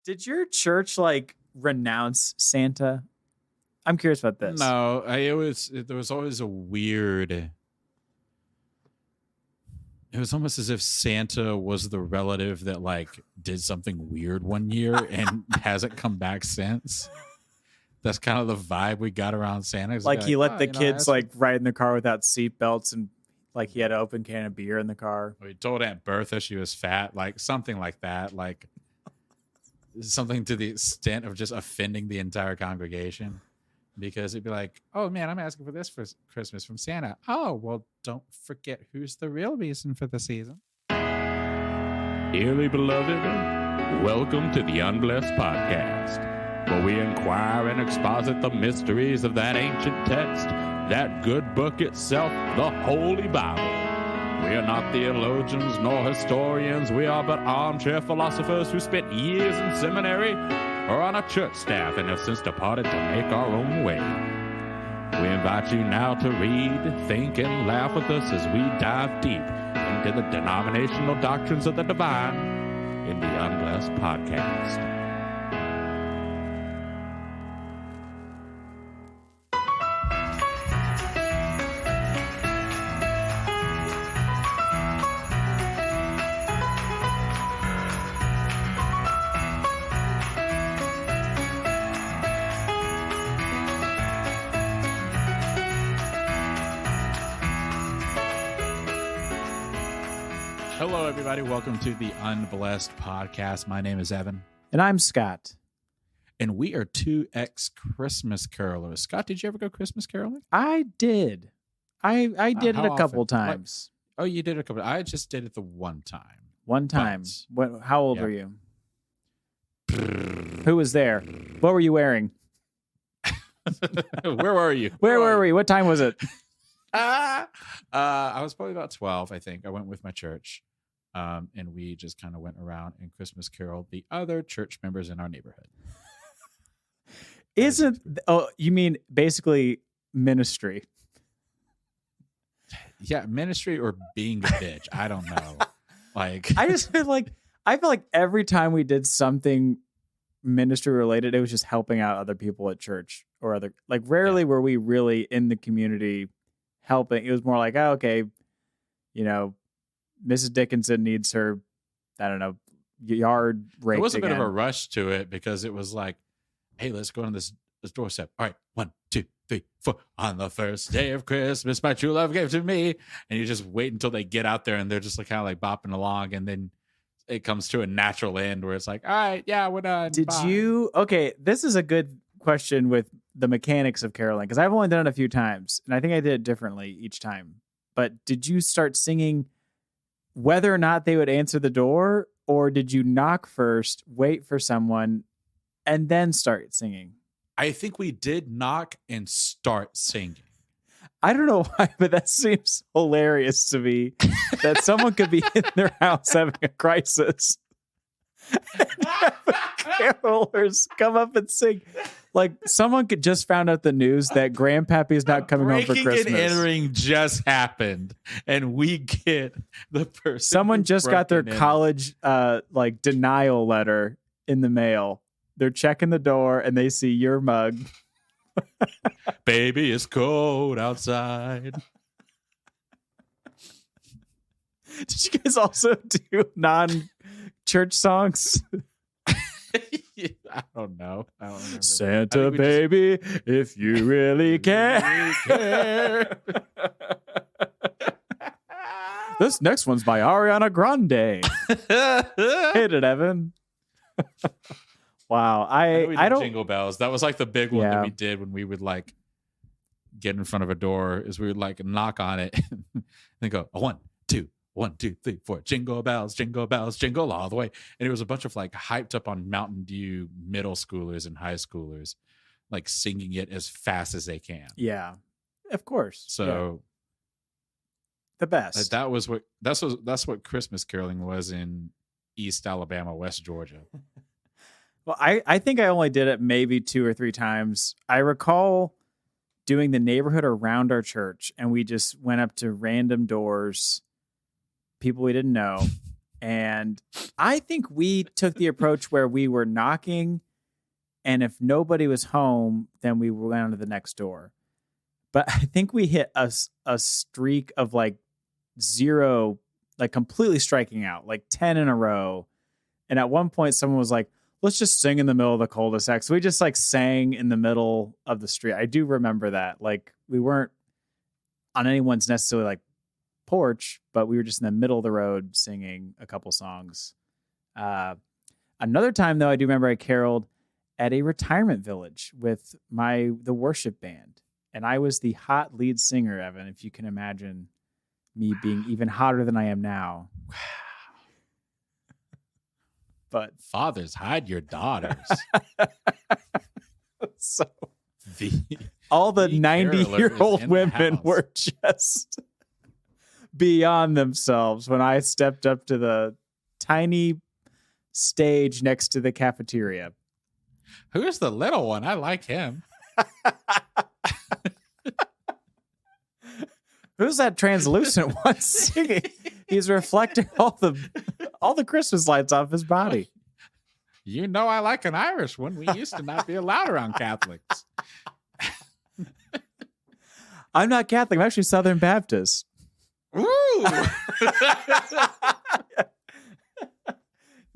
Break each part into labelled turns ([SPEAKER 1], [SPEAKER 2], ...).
[SPEAKER 1] Did your church renounce Santa? I'm curious about this.
[SPEAKER 2] No, there was always a weird. It was almost as if Santa was the relative that did something weird one year and hasn't come back since. That's kind of the vibe we got around Santa.
[SPEAKER 1] He let the kids ride in the car without seatbelts, and he had an open can of beer in the car.
[SPEAKER 2] He told Aunt Bertha she was fat, something like that, something to the extent of just offending the entire congregation. Because it'd be like, oh man, I'm asking for this for Christmas from Santa. Oh, well, don't forget who's the real reason for the season.
[SPEAKER 3] Dearly beloved, welcome to the Unblessed Podcast, where we inquire and exposit the mysteries of that ancient text, that good book itself, the Holy Bible. We are not theologians nor historians. We are but armchair philosophers who spent years in seminary or on a church staff and have since departed to make our own way. We invite you now to read, think, and laugh with us as we dive deep into the denominational doctrines of the divine in the Unblessed Podcast.
[SPEAKER 2] Hello, everybody. Welcome to the Unblessed Podcast. My name is Evan.
[SPEAKER 1] And I'm Scott.
[SPEAKER 2] And we are two ex-Christmas carolers. Scott, did you ever go Christmas caroling?
[SPEAKER 1] I did. I did it a couple times.
[SPEAKER 2] Oh, you did it a couple. I just did it the one time.
[SPEAKER 1] One time. How old were you? Who was there? What were you wearing?
[SPEAKER 2] Where were you?
[SPEAKER 1] Where were we? What time was it?
[SPEAKER 2] I was probably about 12, I think. I went with my church. And we just kind of went around and Christmas caroled the other church members in our neighborhood.
[SPEAKER 1] You mean basically ministry?
[SPEAKER 2] Yeah, ministry or being a bitch. I don't know.
[SPEAKER 1] I just feel like every time we did something ministry related, it was just helping out other people at church or rarely were we really in the community helping. It was more like, oh, okay, Mrs. Dickinson needs her, I don't know, yard raked.
[SPEAKER 2] There was a bit
[SPEAKER 1] again.
[SPEAKER 2] of a rush to it because it was like, hey, let's go on this doorstep. All right, 1, 2, 3, 4. On the first day of Christmas, my true love gave to me. And you just wait until they get out there and they're just kind of bopping along. And then it comes to a natural end where it's like, all right, yeah, we're done.
[SPEAKER 1] Okay, this is a good question with the mechanics of caroling, because I've only done it a few times. And I think I did it differently each time. But did you start singing whether or not they would answer the door, or did you knock first, wait for someone, and then start singing?
[SPEAKER 2] I think we did knock and start singing.
[SPEAKER 1] I don't know why, but that seems hilarious to me that someone could be in their house having a crisis and have carolers come up and sing. Someone could just found out the news that Grandpappy is not coming home for Christmas.
[SPEAKER 2] Breaking and entering just happened, and we get the person.
[SPEAKER 1] Someone just got their college denial letter in the mail. They're checking the door, and they see your mug.
[SPEAKER 2] Baby, it's cold outside.
[SPEAKER 1] Did you guys also do non-church songs?
[SPEAKER 2] I don't know. I don't remember.
[SPEAKER 1] Santa baby, if you really care. This next one's by Ariana Grande. Hit it, Evan. Wow. I don't
[SPEAKER 2] Jingle Bells. That was the big one that we did when we would get in front of a door, is we would knock on it and go 1, 2, 1, 2, 3, 4. Jingle bells, jingle all the way. And it was a bunch of hyped up on Mountain Dew middle schoolers and high schoolers, singing it as fast as they can.
[SPEAKER 1] Yeah, of course.
[SPEAKER 2] So
[SPEAKER 1] the best.
[SPEAKER 2] That's what Christmas caroling was in East Alabama, West Georgia.
[SPEAKER 1] Well, I think I only did it maybe 2 or 3 times. I recall doing the neighborhood around our church, and we just went up to random doors, people we didn't know, And I think we took the approach where we were knocking, and if nobody was home, then we went on to the next door. But I think we hit a streak of like 0, like completely striking out, like 10 in a row. And at one point, someone was like, let's just sing in the middle of the cul-de-sac. So we just like sang in the middle of the street. I do remember that. Like we weren't on anyone's necessarily like porch, but we were just in the middle of the road singing a couple songs. Another time, though, I do remember I caroled at a retirement village with the worship band. And I was the hot lead singer, Evan, if you can imagine me being even hotter than I am now.
[SPEAKER 2] Wow.
[SPEAKER 1] But
[SPEAKER 2] fathers, hide your daughters.
[SPEAKER 1] So all the 90-year-old women were just beyond themselves when I stepped up to the tiny stage next to the cafeteria.
[SPEAKER 2] Who's the little one? I like him.
[SPEAKER 1] Who's that translucent one singing? He's reflecting all the Christmas lights off his body.
[SPEAKER 2] You know I like an Irish one. We used to not be allowed around Catholics.
[SPEAKER 1] I'm not Catholic. I'm actually Southern Baptist.
[SPEAKER 2] Ooh.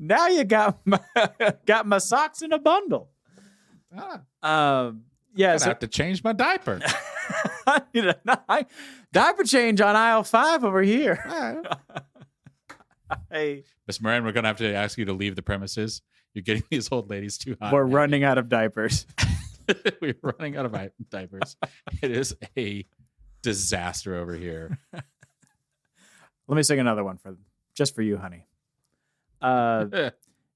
[SPEAKER 1] Now you got my socks in a bundle. Yeah,
[SPEAKER 2] I have to change my diaper.
[SPEAKER 1] Diaper change on aisle 5 over here. Hey,
[SPEAKER 2] Miss Moran, we're gonna have to ask you to leave the premises. You're getting these old ladies too hot.
[SPEAKER 1] We're running out of diapers.
[SPEAKER 2] We're running out of diapers. It is a disaster over here.
[SPEAKER 1] Let me sing another one just for you, honey.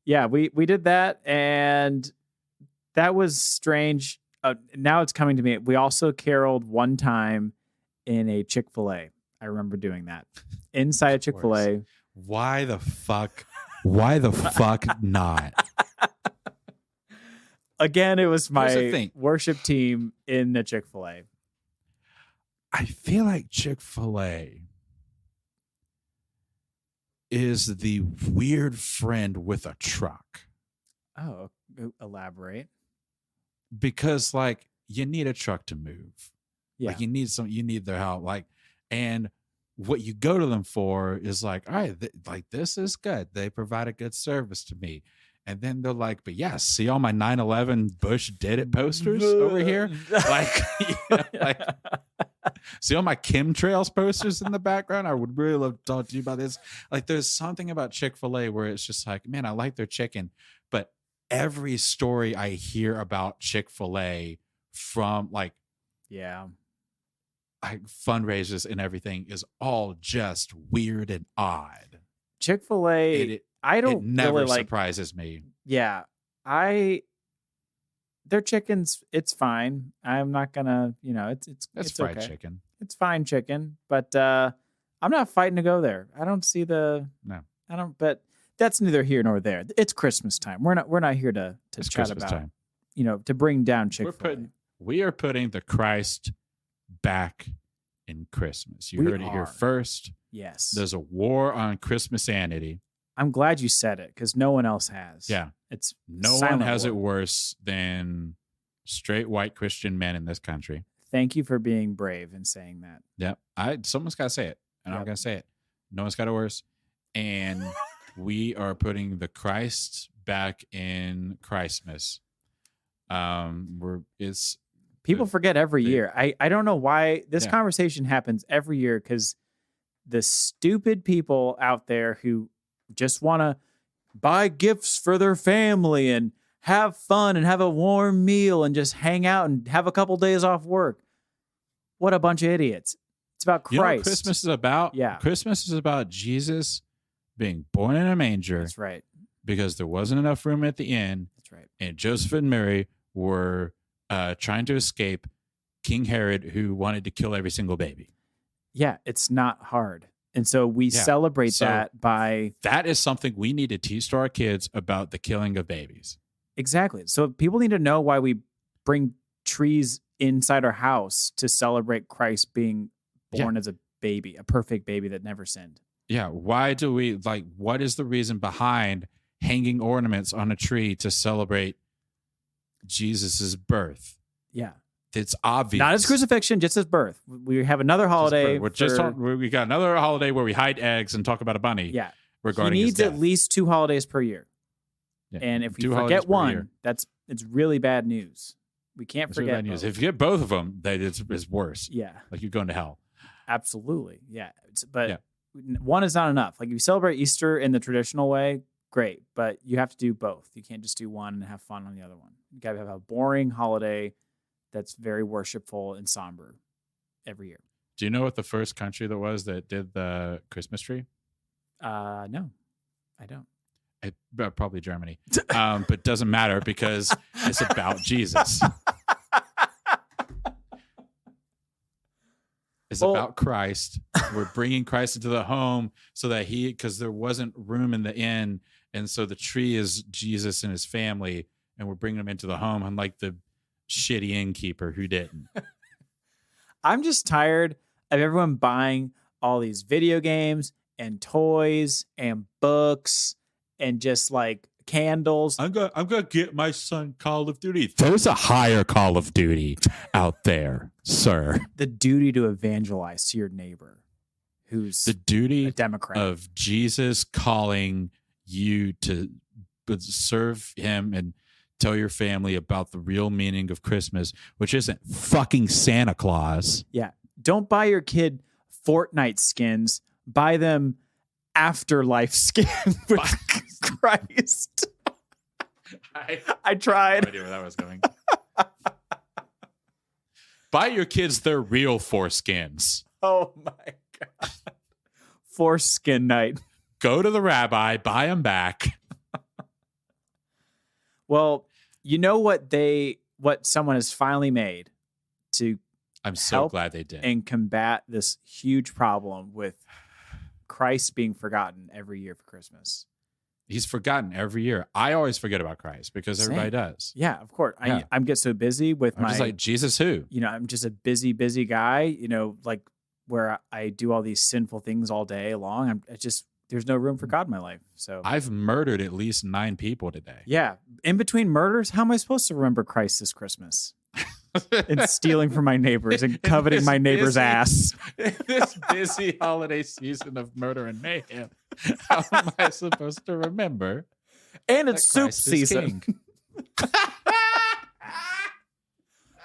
[SPEAKER 1] Yeah, we did that, and that was strange. Now it's coming to me. We also caroled one time in a Chick-fil-A. I remember doing that inside a Chick-fil-A.
[SPEAKER 2] Why the fuck? Why the fuck not?
[SPEAKER 1] Again, it was my worship team in the Chick-fil-A.
[SPEAKER 2] I feel like Chick-fil-A is the weird friend with a truck.
[SPEAKER 1] Oh, elaborate.
[SPEAKER 2] Because like you need a truck to move.
[SPEAKER 1] Yeah.
[SPEAKER 2] Like you need their help. Like, and what you go to them for is like, all right, like this is good. They provide a good service to me. And then they're like, but yes, see all my 9/11 Bush did it posters over here? Like, like see all my chemtrails posters in the background? I would really love to talk to you about this. Like there's something about Chick-fil-A where it's just like, man, I like their chicken. But every story I hear about Chick-fil-A from like fundraisers and everything is all just weird and odd.
[SPEAKER 1] Chick-fil-A, it
[SPEAKER 2] never
[SPEAKER 1] really
[SPEAKER 2] surprises me.
[SPEAKER 1] Yeah, their chicken's it's fine. I'm not gonna, it's
[SPEAKER 2] fried
[SPEAKER 1] okay.
[SPEAKER 2] chicken.
[SPEAKER 1] It's fine chicken, but I'm not fighting to go there. I don't see
[SPEAKER 2] no.
[SPEAKER 1] I don't. But that's neither here nor there. It's Christmas time. We're not here to
[SPEAKER 2] it's
[SPEAKER 1] chat
[SPEAKER 2] Christmas
[SPEAKER 1] about
[SPEAKER 2] time.
[SPEAKER 1] To bring down Chick-fil-A.
[SPEAKER 2] We are putting the Christ back in Christmas. You heard it here first.
[SPEAKER 1] Yes.
[SPEAKER 2] There's a war on Christmasanity.
[SPEAKER 1] I'm glad you said it because no one else has.
[SPEAKER 2] Yeah.
[SPEAKER 1] It's
[SPEAKER 2] no one has it worse than straight white Christian men in this country.
[SPEAKER 1] Thank you for being brave and saying that.
[SPEAKER 2] Yep. Someone's got to say it, and I'm going to say it. No one's got it worse. And we are putting the Christ back in Christmas.
[SPEAKER 1] People forget every year. I don't know why this conversation happens every year because the stupid people out there who just want to buy gifts for their family and have fun and have a warm meal and just hang out and have a couple days off work. What a bunch of idiots. It's about Christ.
[SPEAKER 2] You know what Christmas is about?
[SPEAKER 1] Yeah.
[SPEAKER 2] Christmas is about Jesus being born in a manger.
[SPEAKER 1] That's right.
[SPEAKER 2] Because there wasn't enough room at the inn.
[SPEAKER 1] That's right.
[SPEAKER 2] And Joseph and Mary were trying to escape King Herod, who wanted to kill every single baby.
[SPEAKER 1] Yeah, it's not hard. And so we celebrate that by...
[SPEAKER 2] That is something we need to teach to our kids about the killing of babies.
[SPEAKER 1] Exactly. So people need to know why we bring trees inside our house to celebrate Christ being born as a baby, a perfect baby that never sinned.
[SPEAKER 2] Yeah. Why do we what is the reason behind hanging ornaments on a tree to celebrate Jesus's birth?
[SPEAKER 1] Yeah.
[SPEAKER 2] It's obvious.
[SPEAKER 1] Not his crucifixion, just his birth. We have another holiday.
[SPEAKER 2] We got another holiday where we hide eggs and talk about a bunny.
[SPEAKER 1] Yeah.
[SPEAKER 2] Regarding
[SPEAKER 1] he needs at least 2 holidays per year. Yeah. And if we forget one, it's really bad news. We can't forget
[SPEAKER 2] really bad news. If you get both of them, that it's worse.
[SPEAKER 1] Yeah.
[SPEAKER 2] Like you're going to hell.
[SPEAKER 1] Absolutely. Yeah. But one is not enough. Like if you celebrate Easter in the traditional way, great. But you have to do both. You can't just do one and have fun on the other one. You got to have a boring holiday that's very worshipful and somber every year.
[SPEAKER 2] Do you know what the first country that was that did the Christmas tree?
[SPEAKER 1] No, I don't.
[SPEAKER 2] Probably Germany. But it doesn't matter because it's about Jesus. It's about Christ. We're bringing Christ into the home so that because there wasn't room in the inn. And so the tree is Jesus and his family. And we're bringing them into the home, unlike the shitty innkeeper who didn't.
[SPEAKER 1] I'm just tired of everyone buying all these video games and toys and books and just like candles.
[SPEAKER 2] I'm gonna get my son Call of Duty. There's a higher Call of Duty out there, sir.
[SPEAKER 1] The duty to evangelize to your neighbor who's
[SPEAKER 2] the duty
[SPEAKER 1] a Democrat
[SPEAKER 2] of Jesus calling you to serve him and tell your family about the real meaning of Christmas, which isn't fucking Santa Claus.
[SPEAKER 1] Yeah. Don't buy your kid Fortnite skins. Buy them afterlife skin with Christ. I tried.
[SPEAKER 2] I have no idea where that was going. Buy your kids their real foreskins.
[SPEAKER 1] Oh my God. Foreskin night.
[SPEAKER 2] Go to the rabbi, buy them back.
[SPEAKER 1] Well, you know what someone has finally made to
[SPEAKER 2] I'm so glad they did.
[SPEAKER 1] And combat this huge problem with Christ being forgotten every year for Christmas.
[SPEAKER 2] He's forgotten every year. I always forget about Christ because everybody does.
[SPEAKER 1] Yeah, of course. Yeah. I get so busy with
[SPEAKER 2] I'm just like, Jesus who?
[SPEAKER 1] I'm just a busy guy, like where I do all these sinful things all day long. There's no room for God in my life. So
[SPEAKER 2] I've murdered at least 9 people today.
[SPEAKER 1] Yeah. In between murders, how am I supposed to remember Christ this Christmas? And stealing from my neighbors and coveting my neighbor's ass.
[SPEAKER 2] In this busy holiday season of murder and mayhem, how am I supposed to remember?
[SPEAKER 1] And it's soup season.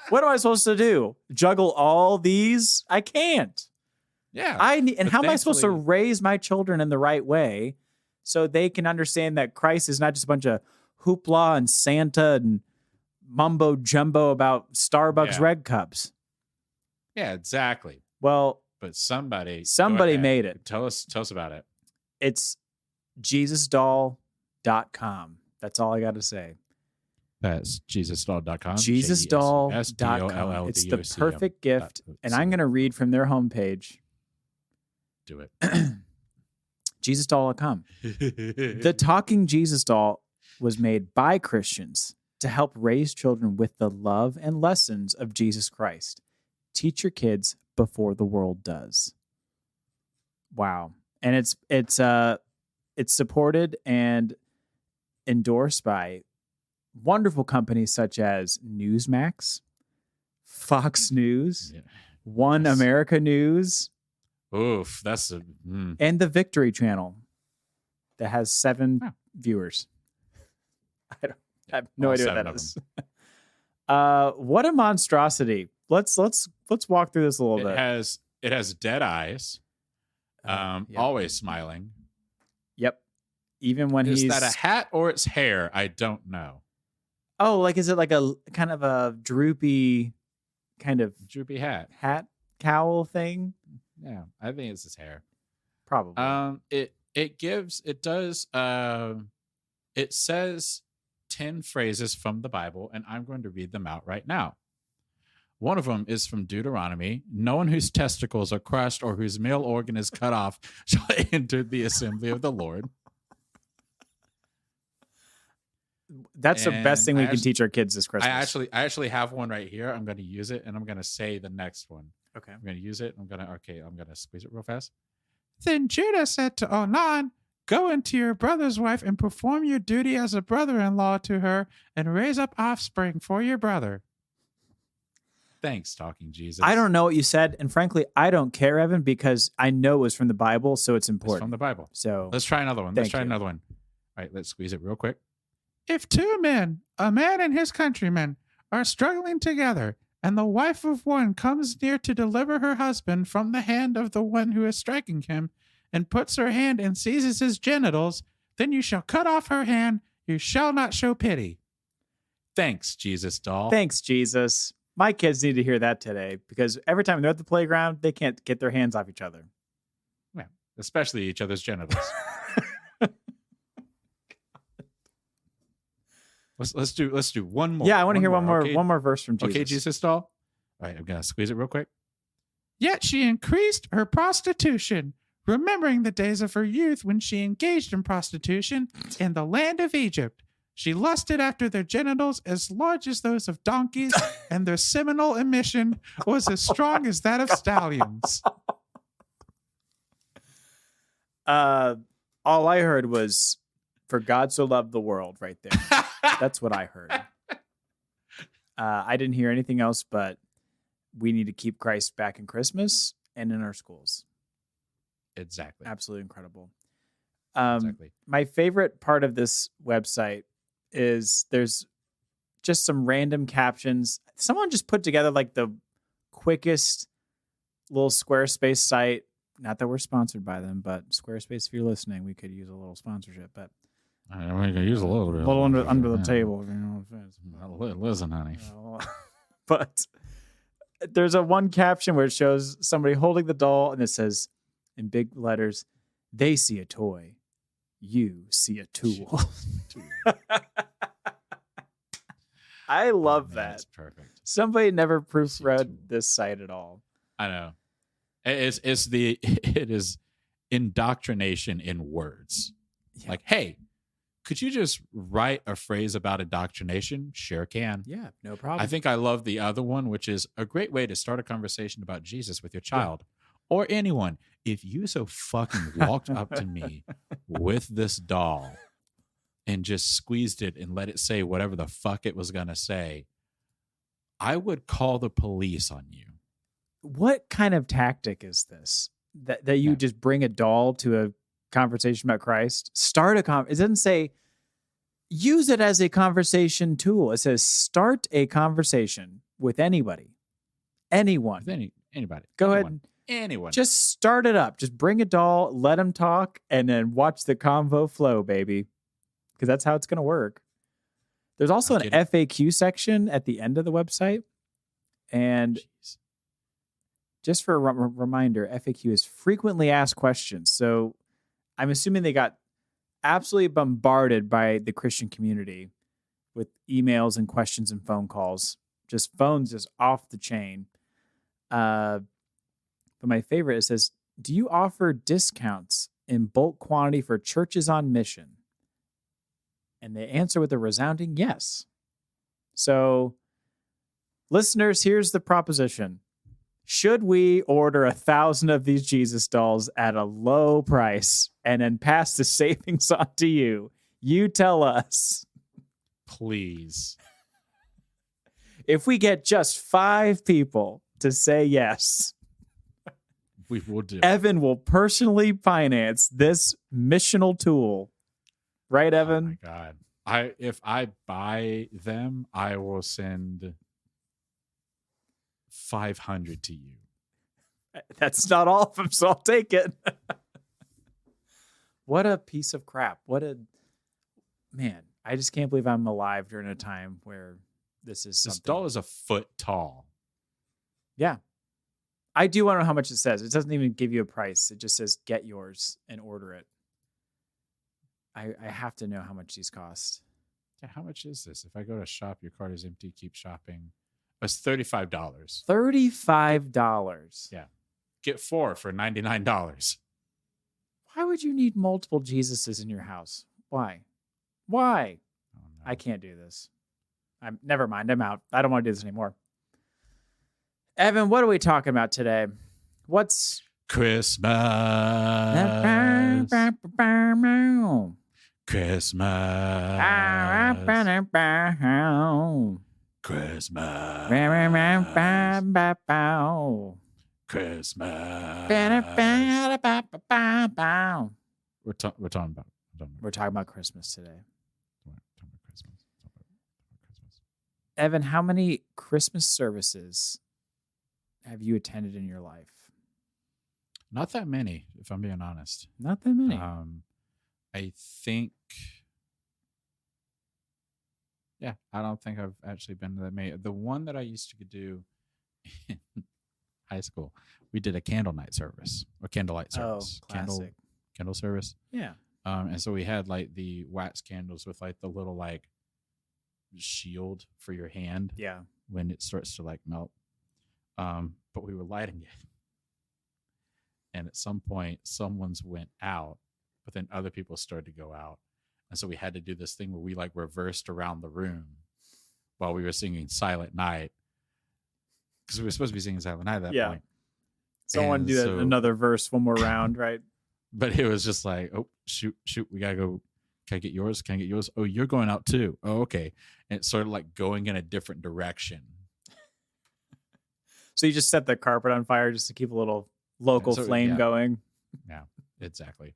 [SPEAKER 1] What am I supposed to do? Juggle all these? I can't.
[SPEAKER 2] Yeah.
[SPEAKER 1] How am I supposed to raise my children in the right way so they can understand that Christ is not just a bunch of hoopla and Santa and mumbo jumbo about Starbucks red cups?
[SPEAKER 2] Yeah, exactly.
[SPEAKER 1] Well,
[SPEAKER 2] but somebody
[SPEAKER 1] made it.
[SPEAKER 2] Tell us about it.
[SPEAKER 1] It's JesusDoll.com. That's all I got to say.
[SPEAKER 2] That's JesusDoll.com.
[SPEAKER 1] JesusDoll.com. It's the perfect gift. And I'm going to read from their homepage.
[SPEAKER 2] Do it.
[SPEAKER 1] JesusDoll.com. The Talking Jesus Doll was made by Christians to help raise children with the love and lessons of Jesus Christ. Teach your kids before the world does. Wow. And it's supported and endorsed by wonderful companies such as Newsmax, Fox News, One America News.
[SPEAKER 2] Oof, that's
[SPEAKER 1] and the Victory Channel that has 7 viewers. I have no idea what that is. What a monstrosity. Let's walk through this a little bit.
[SPEAKER 2] It has dead eyes. Always smiling.
[SPEAKER 1] Yep. Even when
[SPEAKER 2] is that a hat or it's hair? I don't know.
[SPEAKER 1] Oh, like is it like a kind of a droopy
[SPEAKER 2] hat
[SPEAKER 1] cowl thing?
[SPEAKER 2] Yeah, I think it's his hair.
[SPEAKER 1] Probably.
[SPEAKER 2] It says 10 phrases from the Bible, and I'm going to read them out right now. One of them is from Deuteronomy. No one whose testicles are crushed or whose male organ is cut off shall enter the assembly of the Lord.
[SPEAKER 1] That's the best thing we can teach our kids this Christmas.
[SPEAKER 2] I actually have one right here. I'm going to use it, and I'm going to say the next one.
[SPEAKER 1] Okay.
[SPEAKER 2] I'm going to use it. I'm going to squeeze it real fast. Then Judah said to Onan, "Go into your brother's wife and perform your duty as a brother-in-law to her and raise up offspring for your brother." Thanks, talking Jesus.
[SPEAKER 1] I don't know what you said, and frankly, I don't care, Evan, because I know it was from the Bible, so it's important.
[SPEAKER 2] It's from the Bible.
[SPEAKER 1] So
[SPEAKER 2] let's try another one. Another one. All right, let's squeeze it real quick.
[SPEAKER 4] If two men, a man and his countryman, are struggling together, and the wife of one comes near to deliver her husband from the hand of the one who is striking him, and puts her hand and seizes his genitals, then you shall cut off her hand. You shall not show pity.
[SPEAKER 2] Thanks, Jesus doll.
[SPEAKER 1] Thanks, Jesus. My kids need to hear that today, because every time they're at the playground, they can't get their hands off each other.
[SPEAKER 2] Yeah, especially each other's genitals. Let's do one more.
[SPEAKER 1] Yeah, I want to hear one more verse from Jesus.
[SPEAKER 2] Okay, Jesus doll. All right, I'm gonna squeeze it real quick.
[SPEAKER 4] Yet she increased her prostitution, remembering the days of her youth when she engaged in prostitution in the land of Egypt. She lusted after their genitals as large as those of donkeys, and their seminal emission was as strong as that of stallions.
[SPEAKER 1] All I heard was, "For God so loved the world," right there. That's what I heard. I didn't hear anything else, but we need to keep Christ back in Christmas and in our schools.
[SPEAKER 2] Exactly.
[SPEAKER 1] Absolutely incredible.
[SPEAKER 2] Exactly.
[SPEAKER 1] My favorite part of this website is there's just some random captions. Someone just put together like the quickest little Squarespace site. Not that we're sponsored by them, but Squarespace, if you're listening, we could use a little sponsorship. But
[SPEAKER 2] I mean, we could use a little bit.
[SPEAKER 1] A little under the table. You know,
[SPEAKER 2] listen, honey.
[SPEAKER 1] But there's a one caption where it shows somebody holding the doll, and it says in big letters, "They see a toy. You see a tool." I love that.
[SPEAKER 2] That's perfect.
[SPEAKER 1] Somebody never proofread this site at all.
[SPEAKER 2] I know. It is indoctrination in words. Yeah. Like, hey, could you just write a phrase about indoctrination? Sure can.
[SPEAKER 1] Yeah, no problem.
[SPEAKER 2] I think I love the other one, which is a great way to start a conversation about Jesus with your child or anyone. If you so fucking walked up to me with this doll and just squeezed it and let it say whatever the fuck it was going to say, I would call the police on you.
[SPEAKER 1] What kind of tactic is this? That you just bring a doll to a conversation about Christ? Start a it doesn't say use it as a conversation tool. It says start a conversation with anybody. Anyone.
[SPEAKER 2] With anybody.
[SPEAKER 1] Go ahead.
[SPEAKER 2] Anyone.
[SPEAKER 1] Just start it up. Just bring a doll, let them talk, and then watch the convo flow, baby. Because that's how it's going to work. There's also an FAQ section at the end of the website. And just for a reminder, FAQ is frequently asked questions. So I'm assuming they got absolutely bombarded by the Christian community with emails and questions and phone calls. Just phones just off the chain. But my favorite, it says, "Do you offer discounts in bulk quantity for churches on mission?" And they answer with a resounding yes. So, listeners, here's the proposition. Should we order 1,000 of these Jesus dolls at a low price and then pass the savings on to you? You tell us.
[SPEAKER 2] Please.
[SPEAKER 1] If we get just 5 people to say yes,
[SPEAKER 2] we will do.
[SPEAKER 1] Evan will personally finance this missional tool. Right, Evan?
[SPEAKER 2] Oh my God. If I buy them, I will send 500 to you.
[SPEAKER 1] That's not all of them, so I'll take it. What a piece of crap. Man, I just can't believe I'm alive during a time where this is something.
[SPEAKER 2] This doll is a foot tall.
[SPEAKER 1] Yeah. I do want to know how much it says. It doesn't even give you a price. It just says get yours and order it. I have to know how much these cost.
[SPEAKER 2] Yeah, how much is this? If I go to shop, your cart is empty, keep shopping. It's $35.
[SPEAKER 1] $35.
[SPEAKER 2] Yeah. Get 4 for $99.
[SPEAKER 1] Why would you need multiple Jesuses in your house? Why? Why?
[SPEAKER 2] Oh, no.
[SPEAKER 1] I can't do this. Never mind. I'm out. I don't want to do this anymore. Evan, what are we talking about today? What's
[SPEAKER 2] Christmas. We're talking about
[SPEAKER 1] Christmas today. Evan, how many Christmas services have you attended in your life?
[SPEAKER 2] Not that many, if I'm being honest.
[SPEAKER 1] Not that many.
[SPEAKER 2] I think, I don't think I've actually been to that many. The one that I used to do in high school, we did a candlelight service.
[SPEAKER 1] Oh, classic.
[SPEAKER 2] Candle service.
[SPEAKER 1] Yeah.
[SPEAKER 2] And so we had like the wax candles with like the little like shield for your hand.
[SPEAKER 1] Yeah.
[SPEAKER 2] When it starts to like melt. But we were lighting it. And at some point, someone's went out, but then other people started to go out. And so we had to do this thing where we like reversed around the room while we were singing Silent Night. Because we were supposed to be singing Silent Night at that point.
[SPEAKER 1] Someone do another verse, one more round, right?
[SPEAKER 2] But it was just like, oh, shoot, we got to go. Can I get yours? Can I get yours? Oh, you're going out too. Oh, okay. And it's sort of like going in a different direction.
[SPEAKER 1] So you just set the carpet on fire just to keep a little local flame going.
[SPEAKER 2] Yeah, exactly.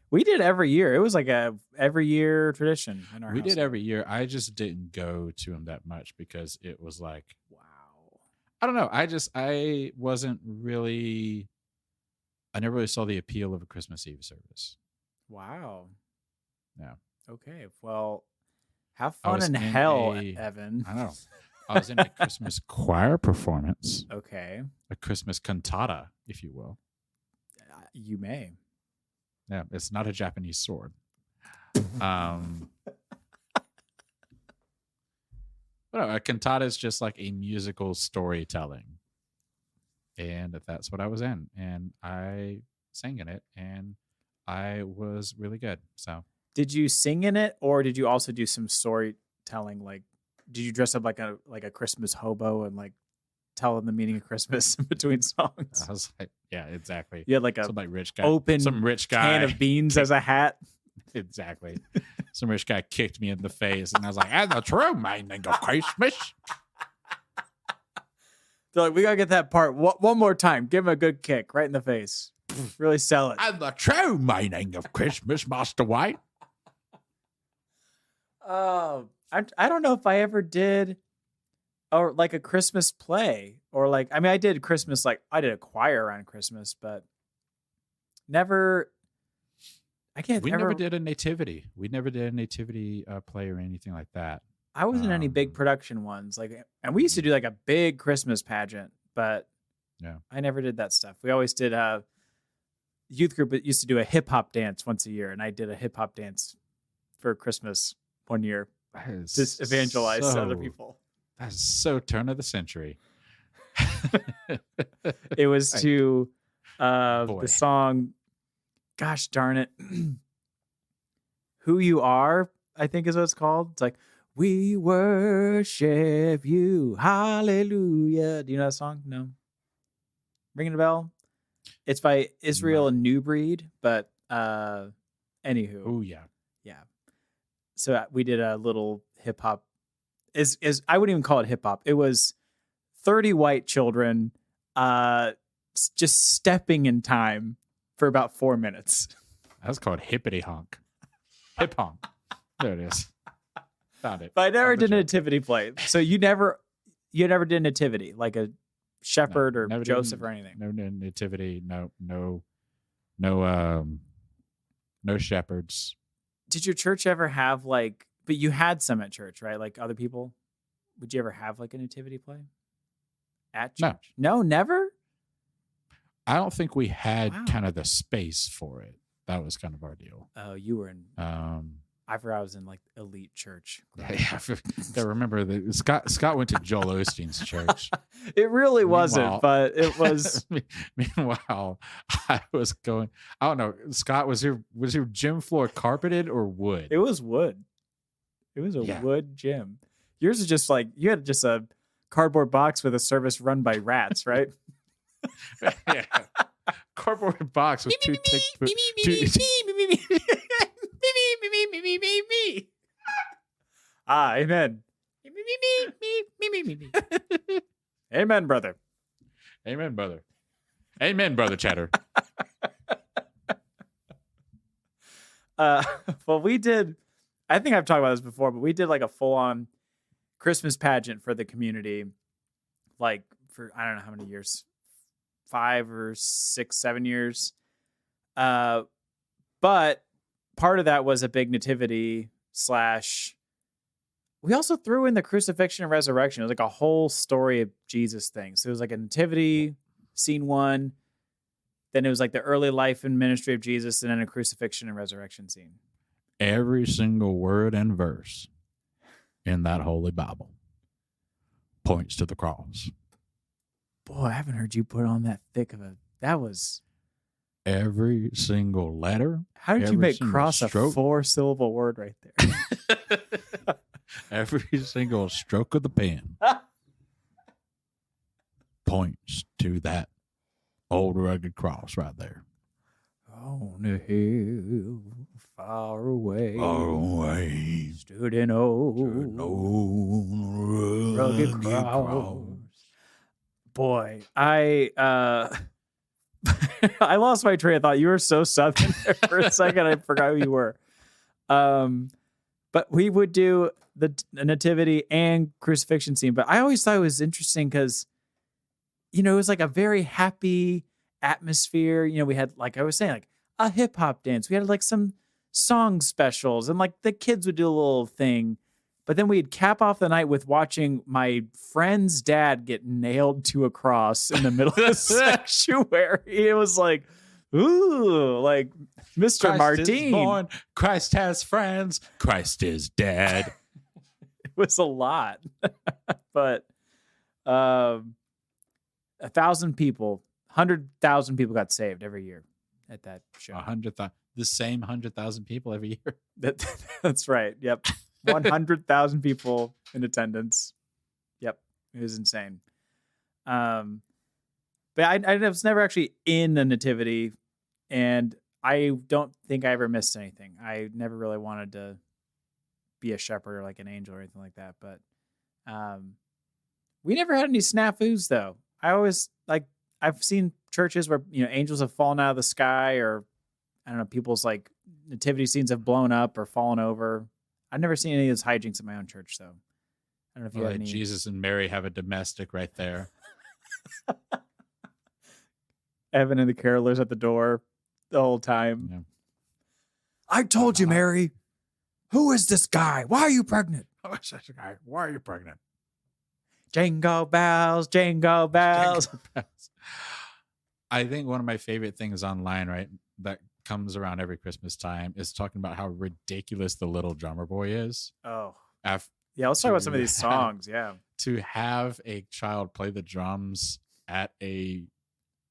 [SPEAKER 1] We did every year. It was like a every year tradition in our house.
[SPEAKER 2] We did every year. I just didn't go to them that much because it was like, wow. I don't know. I wasn't really, I never really saw the appeal of a Christmas Eve service.
[SPEAKER 1] Wow.
[SPEAKER 2] Yeah.
[SPEAKER 1] Okay. Well, have fun in hell, Evan.
[SPEAKER 2] I know. I was in a Christmas choir performance.
[SPEAKER 1] Okay.
[SPEAKER 2] A Christmas cantata, if you will.
[SPEAKER 1] You may.
[SPEAKER 2] Yeah, it's not a Japanese sword. But no, a cantata is just like a musical storytelling. And that's what I was in. And I sang in it, and I was really good. So,
[SPEAKER 1] did you sing in it, or did you also do some storytelling? Like, did you dress up like a Christmas hobo and like tell them the meaning of Christmas in between songs?
[SPEAKER 2] I was like, yeah, exactly.
[SPEAKER 1] You had like
[SPEAKER 2] some like rich guy,
[SPEAKER 1] some rich guy can of beans as a hat.
[SPEAKER 2] Exactly. Some rich guy kicked me in the face, and I was like, "And the true meaning of Christmas."
[SPEAKER 1] They're like, we gotta get that part one more time. Give him a good kick right in the face. Really sell it.
[SPEAKER 2] And the true meaning of Christmas, Master White.
[SPEAKER 1] I don't know if I ever did, or like a Christmas play, or like, I mean, I did Christmas, like I did a choir around Christmas, but never.
[SPEAKER 2] We never did a nativity. We never did a nativity play or anything like that.
[SPEAKER 1] I wasn't in any big production ones, like, and we used to do like a big Christmas pageant, but
[SPEAKER 2] yeah,
[SPEAKER 1] I never did that stuff. We always did youth group used to do a hip hop dance once a year, and I did a hip hop dance for Christmas one year to evangelize other people.
[SPEAKER 2] That's so turn of the century.
[SPEAKER 1] It was to the song, gosh darn it, Who You Are, I think is what it's called. It's like, we worship you, hallelujah. Do you know that song? No. Ringing a bell? It's by Israel and New Breed, but anywho.
[SPEAKER 2] Oh yeah.
[SPEAKER 1] Yeah. So we did a little hip hop. Is I wouldn't even call it hip hop. It was 30 white children just stepping in time for about 4 minutes.
[SPEAKER 2] That's called hippity honk. Hip honk. There it is. Found it.
[SPEAKER 1] But I never did a nativity play. So you never did nativity, like a shepherd or Joseph or anything.
[SPEAKER 2] No nativity. No shepherds.
[SPEAKER 1] Did your church ever have like? But you had some at church, right? Like other people. Would you ever have like a nativity play at church? No, never.
[SPEAKER 2] I don't think we had kind of the space for it. That was kind of our deal.
[SPEAKER 1] Oh, you were in. I forgot I was in like elite church.
[SPEAKER 2] Yeah, I remember that Scott went to Joel Osteen's church.
[SPEAKER 1] It really wasn't, but it was.
[SPEAKER 2] Meanwhile, I was going. I don't know. Scott, was your gym floor carpeted or wood?
[SPEAKER 1] It was wood. It was a wood gym. Yours is just like you had just a cardboard box with a service run by rats, right?
[SPEAKER 2] Yeah. Cardboard box with two tick.
[SPEAKER 1] Ah, amen. Amen, brother.
[SPEAKER 2] Amen, brother. Amen, brother Chatter.
[SPEAKER 1] Well, we did, I think I've talked about this before, but we did like a full-on Christmas pageant for the community, like for, I don't know how many years, 5 or 6, 7 years. But part of that was a big nativity / we also threw in the crucifixion and resurrection. It was like a whole story of Jesus thing. So it was like a nativity, scene 1. Then it was like the early life and ministry of Jesus, and then a crucifixion and resurrection scene.
[SPEAKER 2] Every single word and verse in that Holy Bible points to the cross.
[SPEAKER 1] Boy, I haven't heard you put on that thick of a... That was...
[SPEAKER 2] Every single letter.
[SPEAKER 1] How did you make cross
[SPEAKER 2] stroke,
[SPEAKER 1] a 4-syllable word right there?
[SPEAKER 2] Every single stroke of the pen points to that old rugged cross right there.
[SPEAKER 1] On a hill far away, stood an old rugged cross. Boy, I I lost my train of thought. You were so Southern there for a second. I forgot who you were. But we would do the nativity and crucifixion scene. But I always thought it was interesting because, you know, it was like a very happy atmosphere. You know, we had, like I was saying, like a hip hop dance. We had like some song specials, and like the kids would do a little thing. But then we'd cap off the night with watching my friend's dad get nailed to a cross in the middle of the sanctuary. It was like, ooh, like Mr.
[SPEAKER 2] Christ
[SPEAKER 1] Martin.
[SPEAKER 2] is born. Christ has friends. Christ is dead.
[SPEAKER 1] It was a lot. But 1,000 people, 100,000 people got saved every year at that show.
[SPEAKER 2] 100,000. The same 100,000 people every year.
[SPEAKER 1] That's right. Yep. 100,000 people in attendance. Yep. It was insane. But I was never actually in a nativity, and I don't think I ever missed anything. I never really wanted to be a shepherd or like an angel or anything like that. But we never had any snafus though. I always I've seen churches where, you know, angels have fallen out of the sky, or I don't know, people's like nativity scenes have blown up or fallen over. I've never seen any of those hijinks at my own church, though. I don't know if you have any.
[SPEAKER 2] Jesus and Mary have a domestic right there.
[SPEAKER 1] Evan and the carolers at the door the whole time.
[SPEAKER 2] Yeah.
[SPEAKER 1] I told you, Mary. Who is this guy? Why are you pregnant?
[SPEAKER 2] Who is this guy? Why are you pregnant?
[SPEAKER 1] Jingle bells, jingle bells.
[SPEAKER 2] Jingle bells. I think one of my favorite things online, right, that comes around every Christmas time is talking about how ridiculous the Little Drummer Boy is.
[SPEAKER 1] Oh. Yeah, let's talk about some of these songs. Yeah.
[SPEAKER 2] To have a child play the drums at a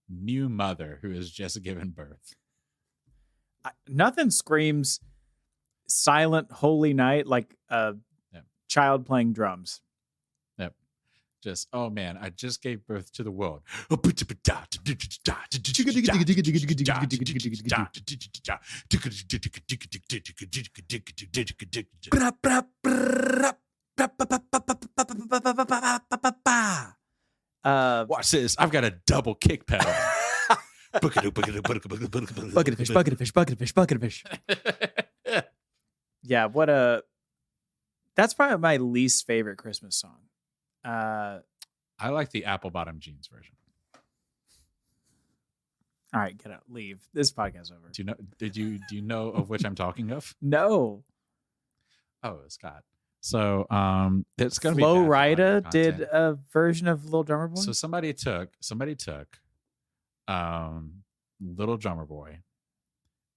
[SPEAKER 2] new mother who has just given birth.
[SPEAKER 1] Nothing screams Silent Holy Night like a child playing drums.
[SPEAKER 2] Yep. Just, oh man, I just gave birth to the world. Watch this. I've got a double kick pedal.
[SPEAKER 1] Bucket of fish, bucket of fish, bucket of fish, bucket of fish. Yeah, that's probably my least favorite Christmas song.
[SPEAKER 2] I like the Apple Bottom Jeans version.
[SPEAKER 1] All right, get out, leave. This podcast's over.
[SPEAKER 2] Do you know of which I'm talking of?
[SPEAKER 1] No.
[SPEAKER 2] Oh, Scott. So it's gonna be
[SPEAKER 1] Flo Rida did a version of Little Drummer Boy.
[SPEAKER 2] So somebody took Little Drummer Boy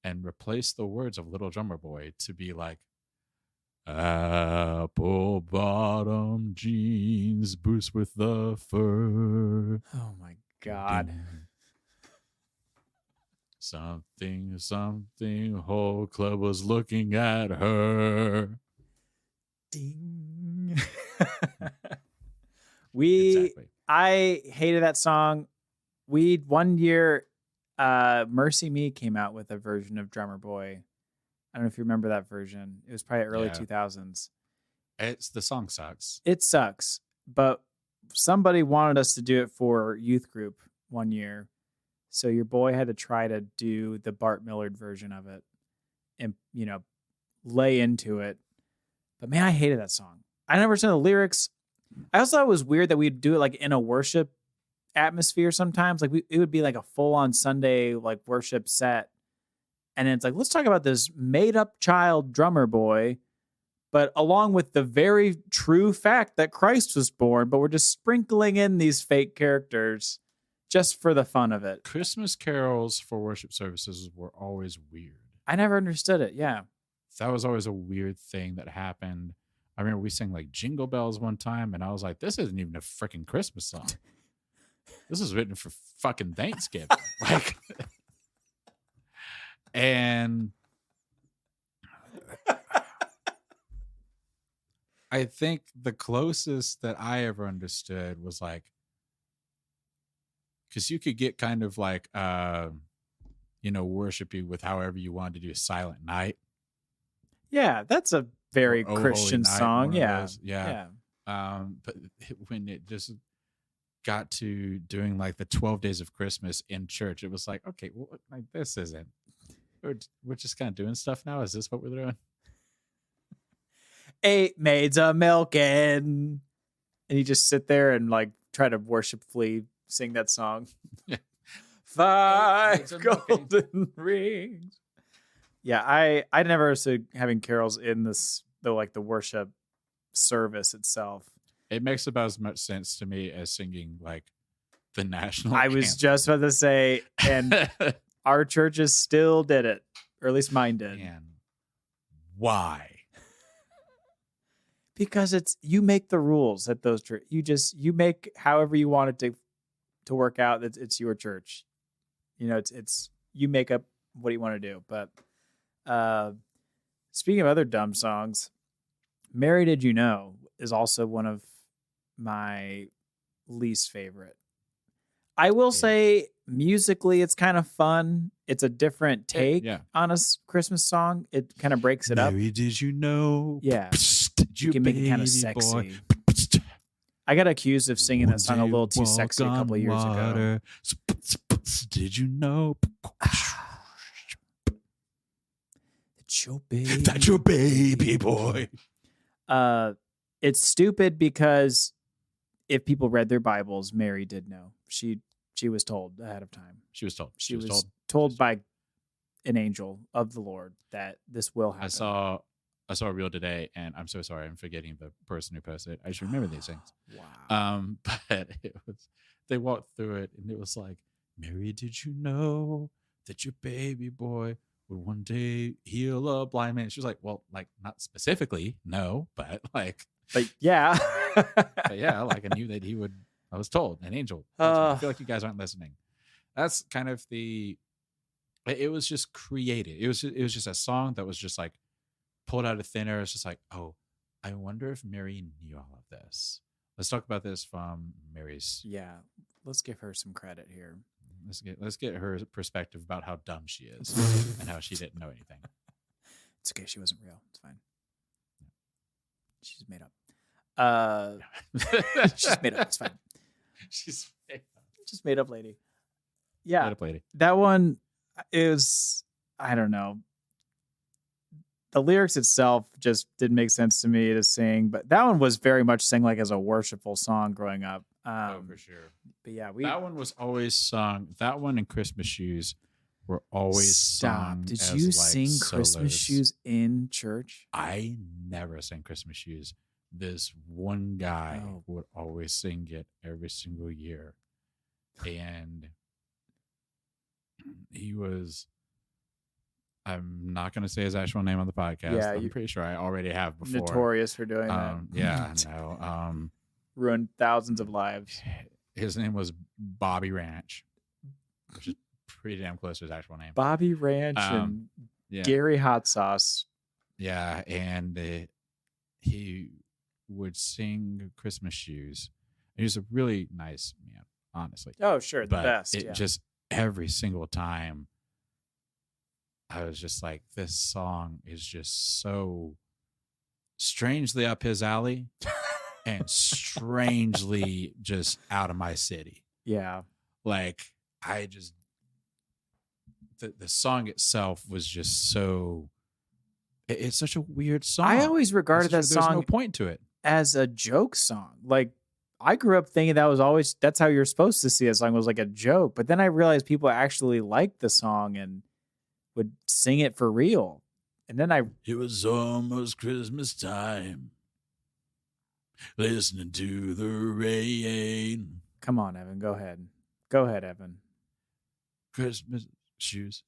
[SPEAKER 2] and replaced the words of Little Drummer Boy to be like apple bottom jeans, boots with the fur.
[SPEAKER 1] Oh my God.
[SPEAKER 2] Something, whole club was looking at her.
[SPEAKER 1] Ding.
[SPEAKER 2] Exactly.
[SPEAKER 1] I hated that song We one year, Mercy Me came out with a version of Drummer Boy. I don't know if you remember that version. It was probably early 2000s.
[SPEAKER 2] The song sucks.
[SPEAKER 1] It sucks, but somebody wanted us to do it for youth group one year. So your boy had to try to do the Bart Millard version of it and, lay into it. But man, I hated that song. I never saw the lyrics. I also thought it was weird that we'd do it like in a worship atmosphere sometimes. Like it would be like a full on Sunday like worship set. And then it's like, let's talk about this made up child drummer boy, but along with the very true fact that Christ was born, but we're just sprinkling in these fake characters just for the fun of it.
[SPEAKER 2] Christmas carols for worship services were always weird.
[SPEAKER 1] I never understood it. Yeah.
[SPEAKER 2] That was always a weird thing that happened. I remember we sang like Jingle Bells one time, and I was like, this isn't even a freaking Christmas song. This is written for fucking Thanksgiving. Like, and I think the closest that I ever understood was like, because you could get kind of like, worshipy with however you wanted to do Silent Night.
[SPEAKER 1] Yeah, that's a very Christian song. Yeah.
[SPEAKER 2] Yeah. But when it just got to doing like the 12 days of Christmas in church, it was like, okay, well, like this isn't. We're just kind of doing stuff now. Is this what we're doing?
[SPEAKER 1] 8 maids a milking, and you just sit there and like try to worshipfully sing that song. 5 golden rings. Yeah, I never understood having carols in the worship service itself.
[SPEAKER 2] It makes about as much sense to me as singing like the national
[SPEAKER 1] I was just about to say, and our churches still did it, or at least mine did.
[SPEAKER 2] And why?
[SPEAKER 1] Because you make the rules at those churches. You make however you want it to work out. It's your church. It's you make up what you want to do. But speaking of other dumb songs, Mary Did You Know is also one of my least favorite. I will say musically it's kind of fun. It's a different take on a Christmas song. It kind of breaks it up.
[SPEAKER 2] Mary, did you know?
[SPEAKER 1] Yeah. You can make it kind of sexy. Boy. I got accused of singing that song a little too sexy a couple of years ago.
[SPEAKER 2] Did you know? That's your baby boy.
[SPEAKER 1] It's stupid because if people read their Bibles, Mary did know. She was told ahead of time.
[SPEAKER 2] She was told.
[SPEAKER 1] She was told by an angel of the Lord that this will happen.
[SPEAKER 2] I saw a reel today, and I'm so sorry. I'm forgetting the person who posted it. I should remember these things.
[SPEAKER 1] Wow.
[SPEAKER 2] But they walked through it, and it was like, Mary, did you know that your baby boy would one day heal a blind man? She was like, well, like not specifically, no, but like,
[SPEAKER 1] yeah,
[SPEAKER 2] but yeah, like I knew that he would. I was told an angel. I feel like you guys aren't listening. That's kind of it was just created. It was just a song that was just like pulled out of thin air. It's just like, oh, I wonder if Mary knew all of this. Let's talk about this from Mary's.
[SPEAKER 1] Yeah, let's give her some credit here.
[SPEAKER 2] Let's get her perspective about how dumb she is and how she didn't know anything.
[SPEAKER 1] It's okay. She wasn't real. It's fine.
[SPEAKER 2] Yeah.
[SPEAKER 1] She's made up. She's made up. It's fine.
[SPEAKER 2] She's
[SPEAKER 1] just made up lady. Yeah.
[SPEAKER 2] Made up lady.
[SPEAKER 1] That one is, I don't know. The lyrics itself just didn't make sense to me to sing, but that one was very much sang like as a worshipful song growing up.
[SPEAKER 2] For sure.
[SPEAKER 1] But yeah,
[SPEAKER 2] that one was always sung. That one and Christmas Shoes were always sung.
[SPEAKER 1] Did you
[SPEAKER 2] like
[SPEAKER 1] sing
[SPEAKER 2] solos.
[SPEAKER 1] Christmas Shoes in church?
[SPEAKER 2] I never sang Christmas Shoes. This one guy would always sing it every single year. And he was, I'm not going to say his actual name on the podcast.
[SPEAKER 1] Yeah,
[SPEAKER 2] I'm pretty sure I already have before.
[SPEAKER 1] Notorious for doing that.
[SPEAKER 2] Yeah, no.
[SPEAKER 1] Ruined thousands of lives.
[SPEAKER 2] His name was Bobby Ranch, which is pretty damn close to his actual name.
[SPEAKER 1] Bobby Ranch and Gary Hot Sauce.
[SPEAKER 2] Yeah, and he would sing Christmas Shoes. He was a really nice man. honestly.
[SPEAKER 1] Oh, sure. The
[SPEAKER 2] But
[SPEAKER 1] best.
[SPEAKER 2] it
[SPEAKER 1] Yeah.
[SPEAKER 2] just every single time I was just like, this song is just so strangely up his alley and strangely just out of my city.
[SPEAKER 1] Yeah.
[SPEAKER 2] Like I just the song itself was just so it's such a weird song.
[SPEAKER 1] I always regarded that
[SPEAKER 2] There's
[SPEAKER 1] song
[SPEAKER 2] no point to it.
[SPEAKER 1] as a joke song. Like, I grew up thinking that's how you're supposed to see a song, was like a joke. But then I realized people actually liked the song and would sing it for real. And then
[SPEAKER 2] It was almost Christmas time, listening to the rain.
[SPEAKER 1] Come on, Evan, go ahead. Go ahead, Evan.
[SPEAKER 2] Christmas shoes.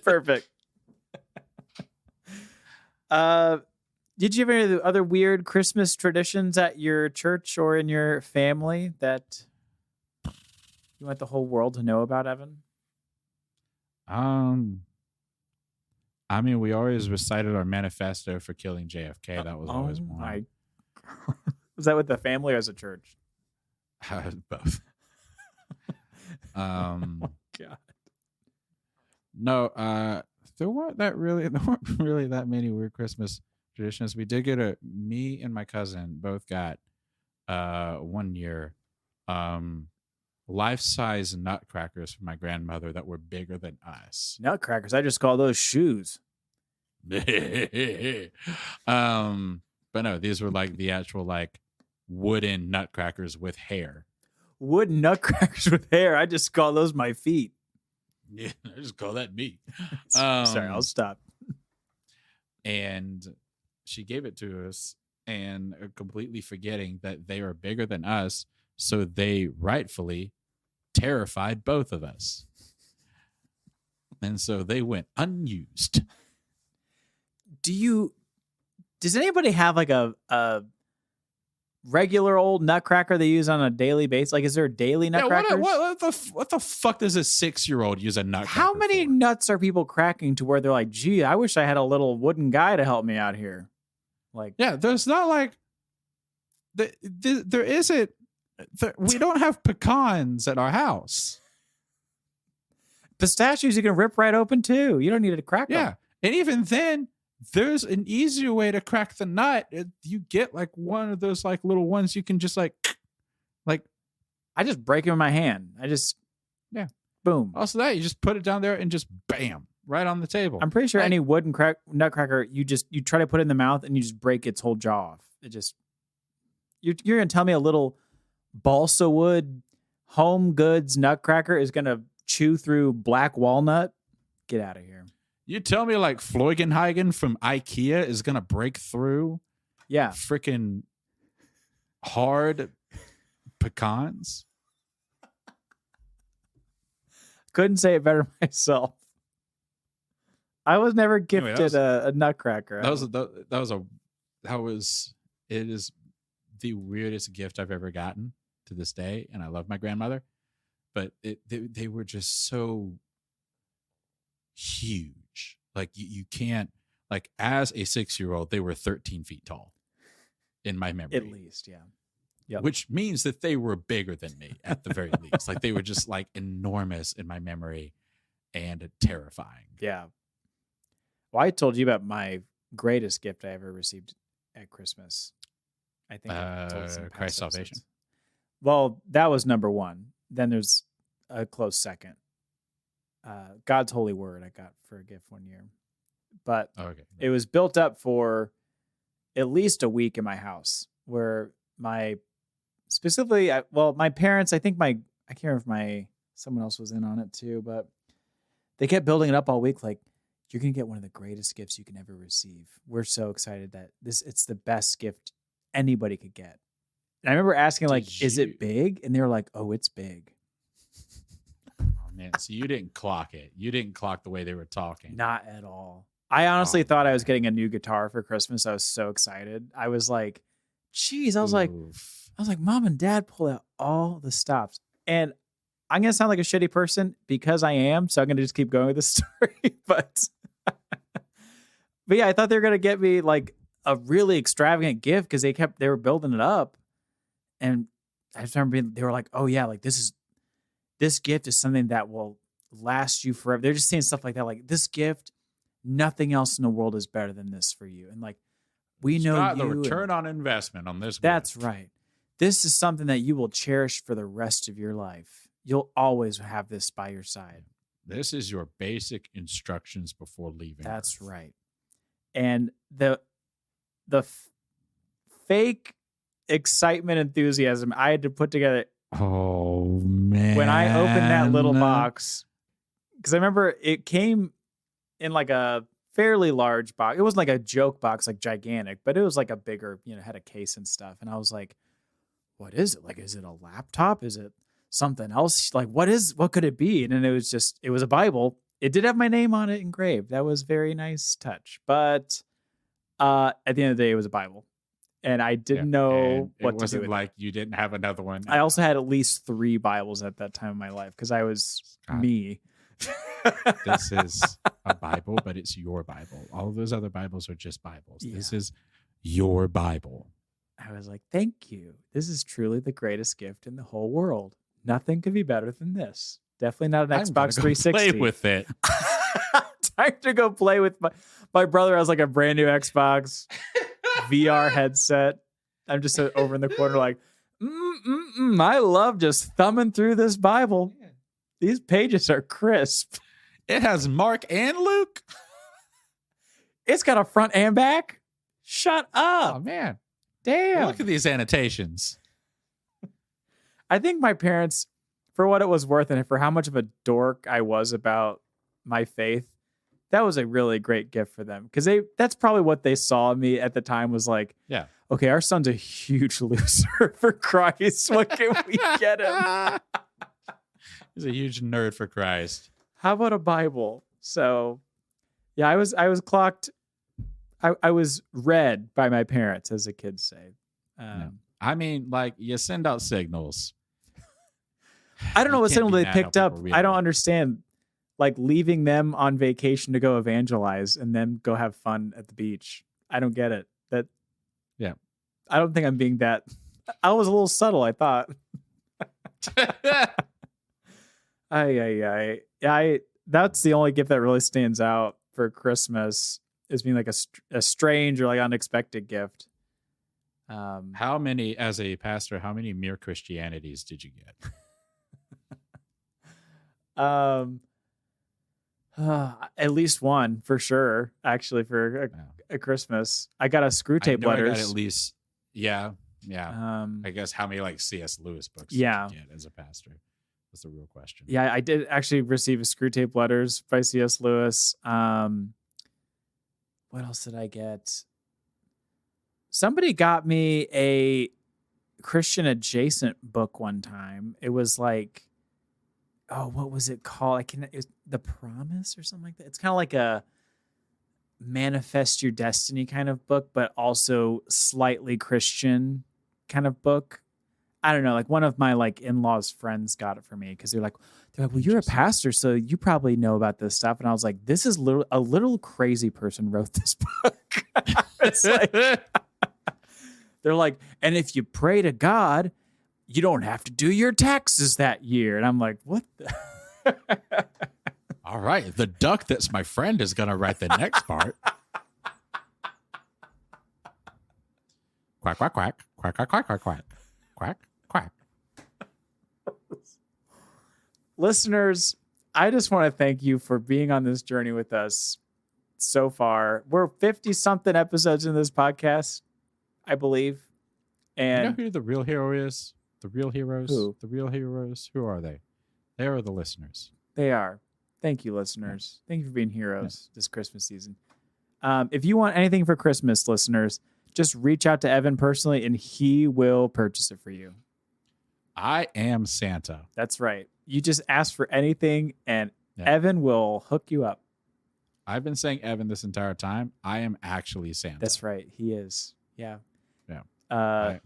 [SPEAKER 1] Perfect. Did you have any other weird Christmas traditions at your church or in your family that you want the whole world to know about, Evan?
[SPEAKER 2] I mean, we always recited our manifesto for killing JFK. That was always one.
[SPEAKER 1] Was that with the family or as a church?
[SPEAKER 2] Both.
[SPEAKER 1] Oh my God.
[SPEAKER 2] No, there weren't really that many weird Christmas traditions. We did get me and my cousin both got 1 year life-size nutcrackers from my grandmother that were bigger than us.
[SPEAKER 1] Nutcrackers. I just call those shoes.
[SPEAKER 2] But no, these were like the actual like wooden nutcrackers with hair.
[SPEAKER 1] Wooden nutcrackers with hair. I just call those my feet.
[SPEAKER 2] Yeah, I just call that me.
[SPEAKER 1] Sorry, I'll stop.
[SPEAKER 2] And she gave it to us, and completely forgetting that they are bigger than us, so they rightfully terrified both of us. And so they went unused.
[SPEAKER 1] Does anybody have like a regular old nutcracker they use on a daily basis? Like, is there daily nutcrackers?
[SPEAKER 2] Yeah, what the fuck does a 6-year-old use a nutcracker
[SPEAKER 1] How many
[SPEAKER 2] for?
[SPEAKER 1] nuts are people cracking to where they're like, gee, I wish I had a little wooden guy to help me out here? Like,
[SPEAKER 2] Yeah, there's not like there isn't. We don't have pecans at our house.
[SPEAKER 1] pistachios you can rip right open too. You don't need to crack them.
[SPEAKER 2] Yeah, and even then, there's an easier way to crack the nut. You get like one of those like little ones you can just like.
[SPEAKER 1] I just break them in my hand.
[SPEAKER 2] Yeah.
[SPEAKER 1] Boom.
[SPEAKER 2] Also, that you just put it down there and just bam, right on the table.
[SPEAKER 1] I'm pretty sure any wooden nutcracker, you try to put it in the mouth and you just break its whole jaw off. You're gonna tell me a little balsa wood home goods nutcracker is gonna chew through black walnut? Get out of here.
[SPEAKER 2] You tell me like Floigenhagen from IKEA is gonna break through
[SPEAKER 1] Yeah.
[SPEAKER 2] freaking hard pecans?
[SPEAKER 1] Couldn't say it better myself. I was never gifted
[SPEAKER 2] Anyway,
[SPEAKER 1] a nutcracker.
[SPEAKER 2] It is the weirdest gift I've ever gotten to this day, and I love my grandmother, but they were just so huge. Like you can't, like, as a 6-year-old, they were 13 feet tall in my memory.
[SPEAKER 1] At least, yeah. Yep.
[SPEAKER 2] Which means that they were bigger than me at the very least. Like they were just like enormous in my memory and terrifying.
[SPEAKER 1] Yeah. Well, I told you about my greatest gift I ever received at Christmas. I think I've told this in past
[SPEAKER 2] Christ's salvation.
[SPEAKER 1] episodes. Well, that was number one. Then there's a close second. God's holy word I got for a gift 1 year. But it was built up for at least a week in my house where my parents, I can't remember if someone else was in on it too, but they kept building it up all week. Like, you're going to get one of the greatest gifts you can ever receive. We're so excited that it's the best gift anybody could get. And I remember asking, like, is it big? And they were like, oh, it's big.
[SPEAKER 2] Oh, man. So you didn't clock it. You didn't clock the way they were talking.
[SPEAKER 1] Not at all. I honestly thought I was getting a new guitar for Christmas. I was so excited. I was like, geez, I was like, Mom and Dad pulled out all the stops. And I'm going to sound like a shitty person because I am. So I'm going to just keep going with this story. But yeah, I thought they were going to get me like a really extravagant gift because they were building it up. And I just remember they were like, oh yeah, like this gift is something that will last you forever. They're just saying stuff like that. Like this gift, nothing else in the world is better than this for you. And like, we know
[SPEAKER 2] Scott,
[SPEAKER 1] you.
[SPEAKER 2] The return on investment on this.
[SPEAKER 1] That's
[SPEAKER 2] gift.
[SPEAKER 1] right. This is something that you will cherish for the rest of your life. You'll always have this by your side.
[SPEAKER 2] This is your basic instructions before leaving.
[SPEAKER 1] That's
[SPEAKER 2] Earth.
[SPEAKER 1] right. And the fake excitement, enthusiasm I had to put together.
[SPEAKER 2] Oh man!
[SPEAKER 1] When I opened that little box, because I remember it came in like a fairly large box. It wasn't like a joke box, like gigantic, but it was like a bigger, had a case and stuff. And I was like, what is it? Like, is it a laptop? Is it something else? Like, what could it be? And then it was a Bible. It did have my name on it engraved. That was very nice touch. But at the end of the day, it was a Bible. And I didn't know what to do with
[SPEAKER 2] like you didn't have another one.
[SPEAKER 1] I also had at least 3 Bibles at that time of my life because I was me.
[SPEAKER 2] This is a Bible, but it's your Bible. All of those other Bibles are just Bibles. Yeah. This is your Bible.
[SPEAKER 1] I was like, thank you. This is truly the greatest gift in the whole world. Nothing could be better than this. Definitely not an Xbox 360.
[SPEAKER 2] Play with it.
[SPEAKER 1] Time to go play with my brother has like a brand new Xbox VR headset. I'm just over in the corner like, I love just thumbing through this Bible. These pages are crisp.
[SPEAKER 2] It has Mark and Luke.
[SPEAKER 1] It's got a front and back. Shut up.
[SPEAKER 2] Oh, man.
[SPEAKER 1] Damn.
[SPEAKER 2] Look at these annotations.
[SPEAKER 1] I think my parents, for what it was worth and for how much of a dork I was about my faith, that was a really great gift for them. Because that's probably what they saw in me at the time was like,
[SPEAKER 2] yeah,
[SPEAKER 1] okay, our son's a huge loser for Christ. What can we get him?
[SPEAKER 2] He's a huge nerd for Christ.
[SPEAKER 1] How about a Bible? So, yeah, I was clocked. I was read by my parents, as the kids say.
[SPEAKER 2] Yeah. I mean, like, you send out signals.
[SPEAKER 1] I don't know what signal they picked up. I don't understand. Like leaving them on vacation to go evangelize and then go have fun at the beach. I don't get it.
[SPEAKER 2] Yeah.
[SPEAKER 1] I don't think I'm being that. I was a little subtle, I thought. That's the only gift that really stands out for Christmas is being like a strange or like unexpected gift.
[SPEAKER 2] How many, as a pastor, how many mere Christianities did you get?
[SPEAKER 1] At least one for sure. Actually, for a Christmas, I got a Screw Tape Letters.
[SPEAKER 2] I got at least, yeah. I guess how many like C.S. Lewis books did you get as a pastor? That's the real question.
[SPEAKER 1] Yeah, I did actually receive a Screw Tape Letters by C.S. Lewis. What else did I get? Somebody got me a Christian adjacent book one time. It was like, what was it called? It was The Promise or something like that. It's kind of like a manifest your destiny kind of book, but also slightly Christian kind of book. I don't know. Like one of my like in-laws' friends got it for me because they're like, well, you're a pastor, so you probably know about this stuff. And I was like, this is a little crazy person wrote this book. It's like, they're like, and if you pray to God, you don't have to do your taxes that year. And I'm like, what the?
[SPEAKER 2] All right. The duck that's my friend is going to write the next part. Quack, quack, quack. Quack, quack, quack, quack, quack. Quack, quack.
[SPEAKER 1] Listeners, I just want to thank you for being on this journey with us so far. We're 50-something episodes in this podcast, I believe. And
[SPEAKER 2] you know who the real hero is? The real heroes?
[SPEAKER 1] Who?
[SPEAKER 2] The real heroes? Who are they? They are the listeners.
[SPEAKER 1] They are. Thank you, listeners. Thank you for being heroes this Christmas season. If you want anything for Christmas, listeners, just reach out to Evan personally and he will purchase it for you.
[SPEAKER 2] I am Santa.
[SPEAKER 1] That's right. You just ask for anything and Evan will hook you up.
[SPEAKER 2] I've been saying Evan this entire time. I am actually Santa.
[SPEAKER 1] That's right. He is. Yeah.
[SPEAKER 2] Yeah.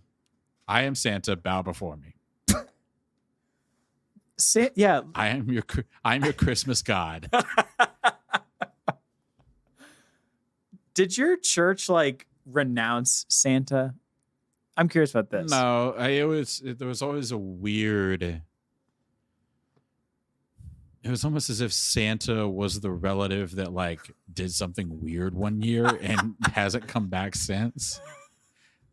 [SPEAKER 2] I am Santa. Bow before me.
[SPEAKER 1] Yeah.
[SPEAKER 2] I am your Christmas God.
[SPEAKER 1] Did your church like renounce Santa? I'm curious about this.
[SPEAKER 2] No, there was always a weird. It was almost as if Santa was the relative that like did something weird one year and hasn't come back since.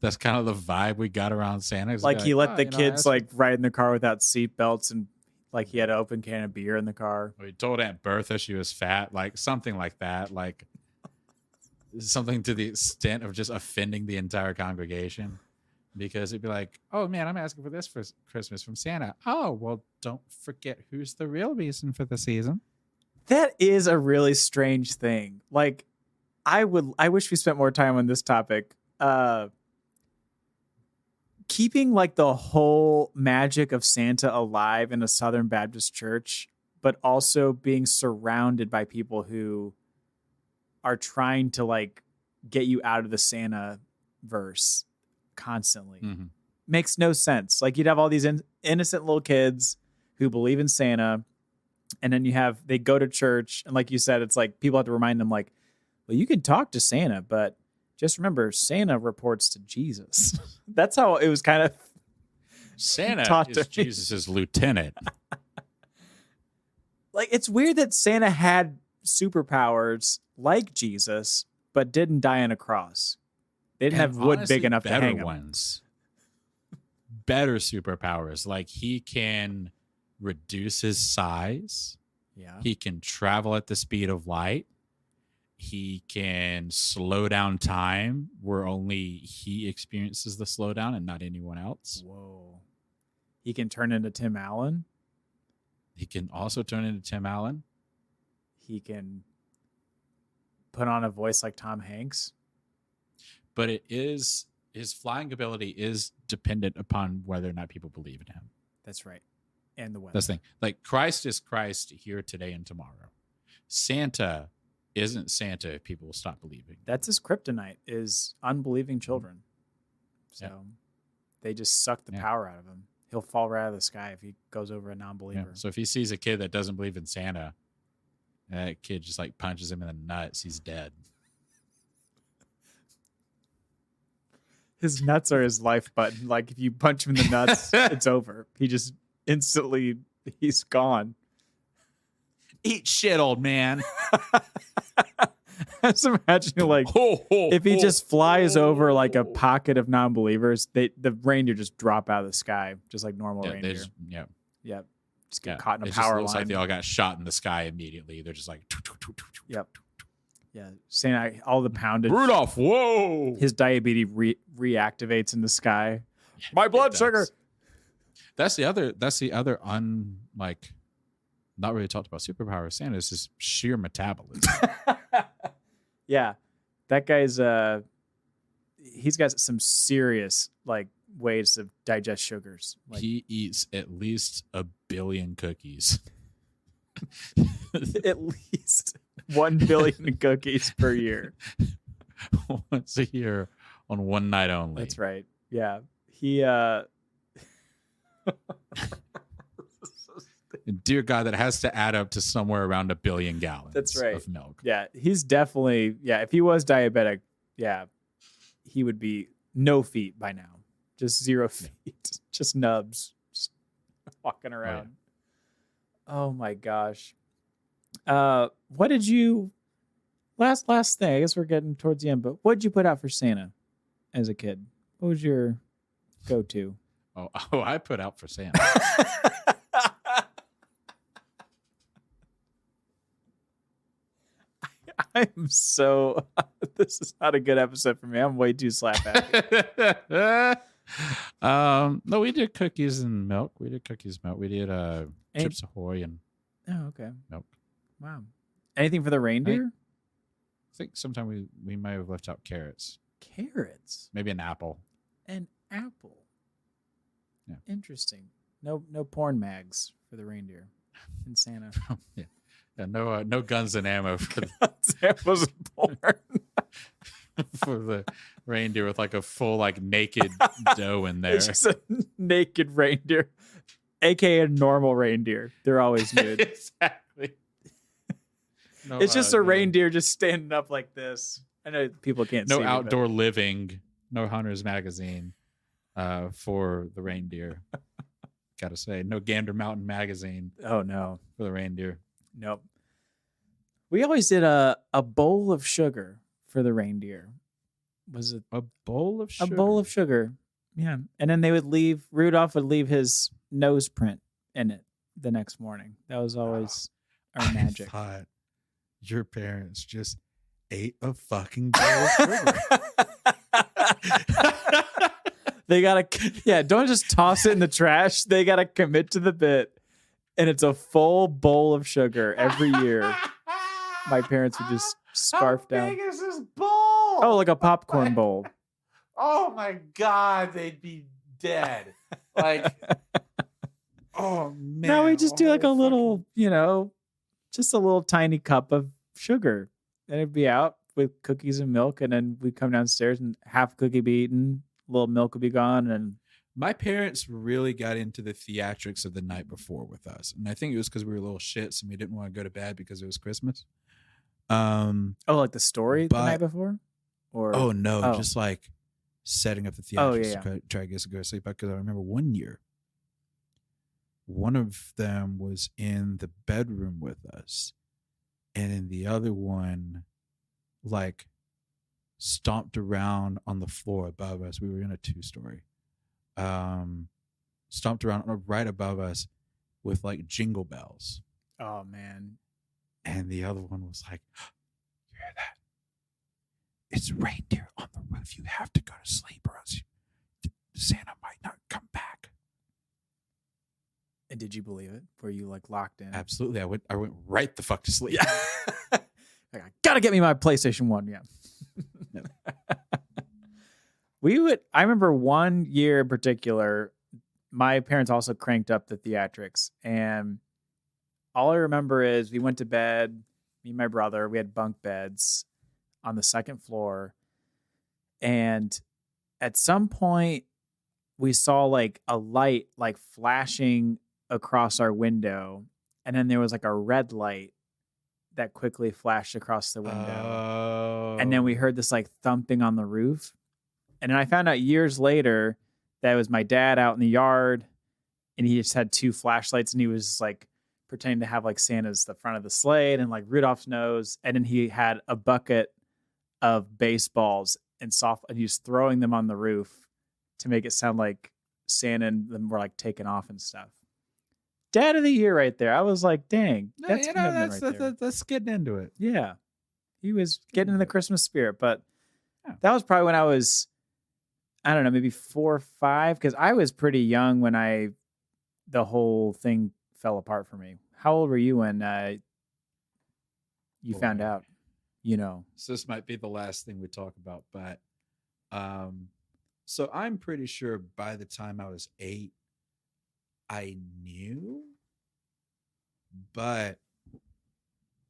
[SPEAKER 2] That's kind of the vibe we got around Santa.
[SPEAKER 1] Like he let the kids like ride in the car without seat belts, and like he had an open can of beer in the car.
[SPEAKER 2] He told Aunt Bertha she was fat, like something like that, like something to the extent of just offending the entire congregation. Because it'd be like, oh man, I'm asking for this for Christmas from Santa. Oh, well, don't forget who's the real reason for the season.
[SPEAKER 1] That is a really strange thing. Like, I wish we spent more time on this topic. Keeping like the whole magic of Santa alive in a Southern Baptist church, but also being surrounded by people who are trying to like get you out of the Santa verse constantly. Makes no sense. Like you'd have all these innocent little kids who believe in Santa, and then they go to church, and like you said, it's like people have to remind them like, well, you can talk to Santa, but just remember Santa reports to Jesus. That's how it was kind of
[SPEAKER 2] Santa is Jesus' lieutenant.
[SPEAKER 1] Like it's weird that Santa had superpowers like Jesus but didn't die on a cross. They didn't have wood big enough to hang him.
[SPEAKER 2] Ones. Better superpowers. Like he can reduce his size.
[SPEAKER 1] Yeah.
[SPEAKER 2] He can travel at the speed of light. He can slow down time where only he experiences the slowdown and not anyone else.
[SPEAKER 1] Whoa. He can turn into Tim Allen.
[SPEAKER 2] He can also turn into Tim Allen.
[SPEAKER 1] He can put on a voice like Tom Hanks.
[SPEAKER 2] But his flying ability is dependent upon whether or not people believe in him.
[SPEAKER 1] That's right. And the weather.
[SPEAKER 2] That's the thing. Like Christ is Christ here today and tomorrow. Santa isn't Santa if people stop believing.
[SPEAKER 1] That's his kryptonite, is unbelieving children. So they just suck the power out of him. He'll fall right out of the sky if he goes over a non-believer.
[SPEAKER 2] So if he sees a kid that doesn't believe in Santa, and that kid just like punches him in the nuts, he's dead.
[SPEAKER 1] His nuts are his life button. Like if you punch him in the nuts, it's over. He just instantly, he's gone.
[SPEAKER 2] Eat shit, old man.
[SPEAKER 1] I was imagining like if he just flies over like a pocket of non-believers, the reindeer just drop out of the sky, just like normal reindeer. Just get caught in a power line. It looks like
[SPEAKER 2] they all got shot in the sky immediately. They're just like,
[SPEAKER 1] yep. Yeah, Santa, all the poundage.
[SPEAKER 2] Rudolph, whoa!
[SPEAKER 1] His diabetes reactivates in the sky. My blood sugar.
[SPEAKER 2] That's the other like, not really talked about superpower of Santa. Is his sheer metabolism.
[SPEAKER 1] Yeah, that guy's he's got some serious like ways to digest sugars. Like,
[SPEAKER 2] he eats at least 1 billion cookies.
[SPEAKER 1] At least 1 billion cookies per year.
[SPEAKER 2] Once a year on one night only.
[SPEAKER 1] That's right. Yeah. He
[SPEAKER 2] dear God, that has to add up to somewhere around 1 billion gallons.
[SPEAKER 1] That's right.
[SPEAKER 2] Of milk.
[SPEAKER 1] Yeah, he's definitely if he was diabetic, he would be no feet by now. Just 0 feet. Just nubs. Just walking around. Oh my gosh. What did you last thing? I guess we're getting towards the end, but what did you put out for Santa as a kid? What was your go-to?
[SPEAKER 2] Oh, I put out for Santa.
[SPEAKER 1] I'm so this is not a good episode for me. I'm way too slap happy.
[SPEAKER 2] No, we did cookies and milk. We did Chips Ahoy and
[SPEAKER 1] okay.
[SPEAKER 2] Milk.
[SPEAKER 1] Wow. Anything for the reindeer?
[SPEAKER 2] I think sometime we might have left out carrots.
[SPEAKER 1] Carrots?
[SPEAKER 2] Maybe an apple.
[SPEAKER 1] An apple.
[SPEAKER 2] Yeah.
[SPEAKER 1] Interesting. No porn mags for the reindeer in Santa.
[SPEAKER 2] Yeah, no guns and ammo for
[SPEAKER 1] Santa's porn.
[SPEAKER 2] For the reindeer with like a full like naked doe in there.
[SPEAKER 1] It's just a naked reindeer, aka a normal reindeer. They're always nude.
[SPEAKER 2] Exactly. No,
[SPEAKER 1] it's just a reindeer just standing up like this. I know people can't see.
[SPEAKER 2] No outdoor living. No Hunter's magazine. for the reindeer. Gotta say, no Gander Mountain magazine.
[SPEAKER 1] Oh no,
[SPEAKER 2] for the reindeer.
[SPEAKER 1] Nope. We always did a bowl of sugar for the reindeer. Was it
[SPEAKER 2] a bowl of sugar?
[SPEAKER 1] A bowl of sugar. Yeah, and then Rudolph would leave his nose print in it the next morning. That was always our magic.
[SPEAKER 2] I thought your parents just ate a fucking bowl of sugar.
[SPEAKER 1] They gotta, don't just toss it in the trash. They gotta commit to the bit, and it's a full bowl of sugar every year. My parents would just scarf down.
[SPEAKER 2] How big is this bowl?
[SPEAKER 1] Oh, like a popcorn bowl.
[SPEAKER 2] Oh my God, they'd be dead. Like, oh man.
[SPEAKER 1] Now we just do like a little, just a little tiny cup of sugar. And it'd be out with cookies and milk. And then we'd come downstairs and half a cookie be eaten, a little milk would be gone. And
[SPEAKER 2] my parents really got into the theatrics of the night before with us. And I think it was because we were little shits and we didn't want to go to bed because it was Christmas.
[SPEAKER 1] Like the story the night before? Or
[SPEAKER 2] just like setting up the theatrics to try to get us to go to sleep. Because I remember one year, one of them was in the bedroom with us, and then the other one, like, stomped around on the floor above us. We were in a 2-story. Stomped around right above us with like jingle bells.
[SPEAKER 1] Oh man.
[SPEAKER 2] And the other one was like, you hear that? It's reindeer on the roof. You have to go to sleep or else Santa might not come back.
[SPEAKER 1] And did you believe it? Were you like locked in?
[SPEAKER 2] Absolutely. I went right the fuck to sleep.
[SPEAKER 1] Yeah. I gotta get me my PlayStation 1. Yeah. I remember one year in particular, my parents also cranked up the theatrics, and all I remember is we went to bed, me and my brother, we had bunk beds on the second floor. And at some point we saw like a light like flashing across our window. And then there was like a red light that quickly flashed across the window. And then we heard this like thumping on the roof. And then I found out years later that it was my dad out in the yard, and he just had 2 flashlights, and he was like pretending to have like Santa's the front of the sleigh and like Rudolph's nose. And then he had a bucket of baseballs and he was throwing them on the roof to make it sound like Santa and them were like taking off and stuff. Dad of the year right there. I was like, dang, that's
[SPEAKER 2] that's getting into it.
[SPEAKER 1] Yeah. He was getting in the Christmas spirit, but that was probably when I was, I don't know, maybe 4 or 5, because I was pretty young when the whole thing fell apart for me. How old were you when you found out?
[SPEAKER 2] So this might be the last thing we talk about, but so I'm pretty sure by the time I was 8, I knew, but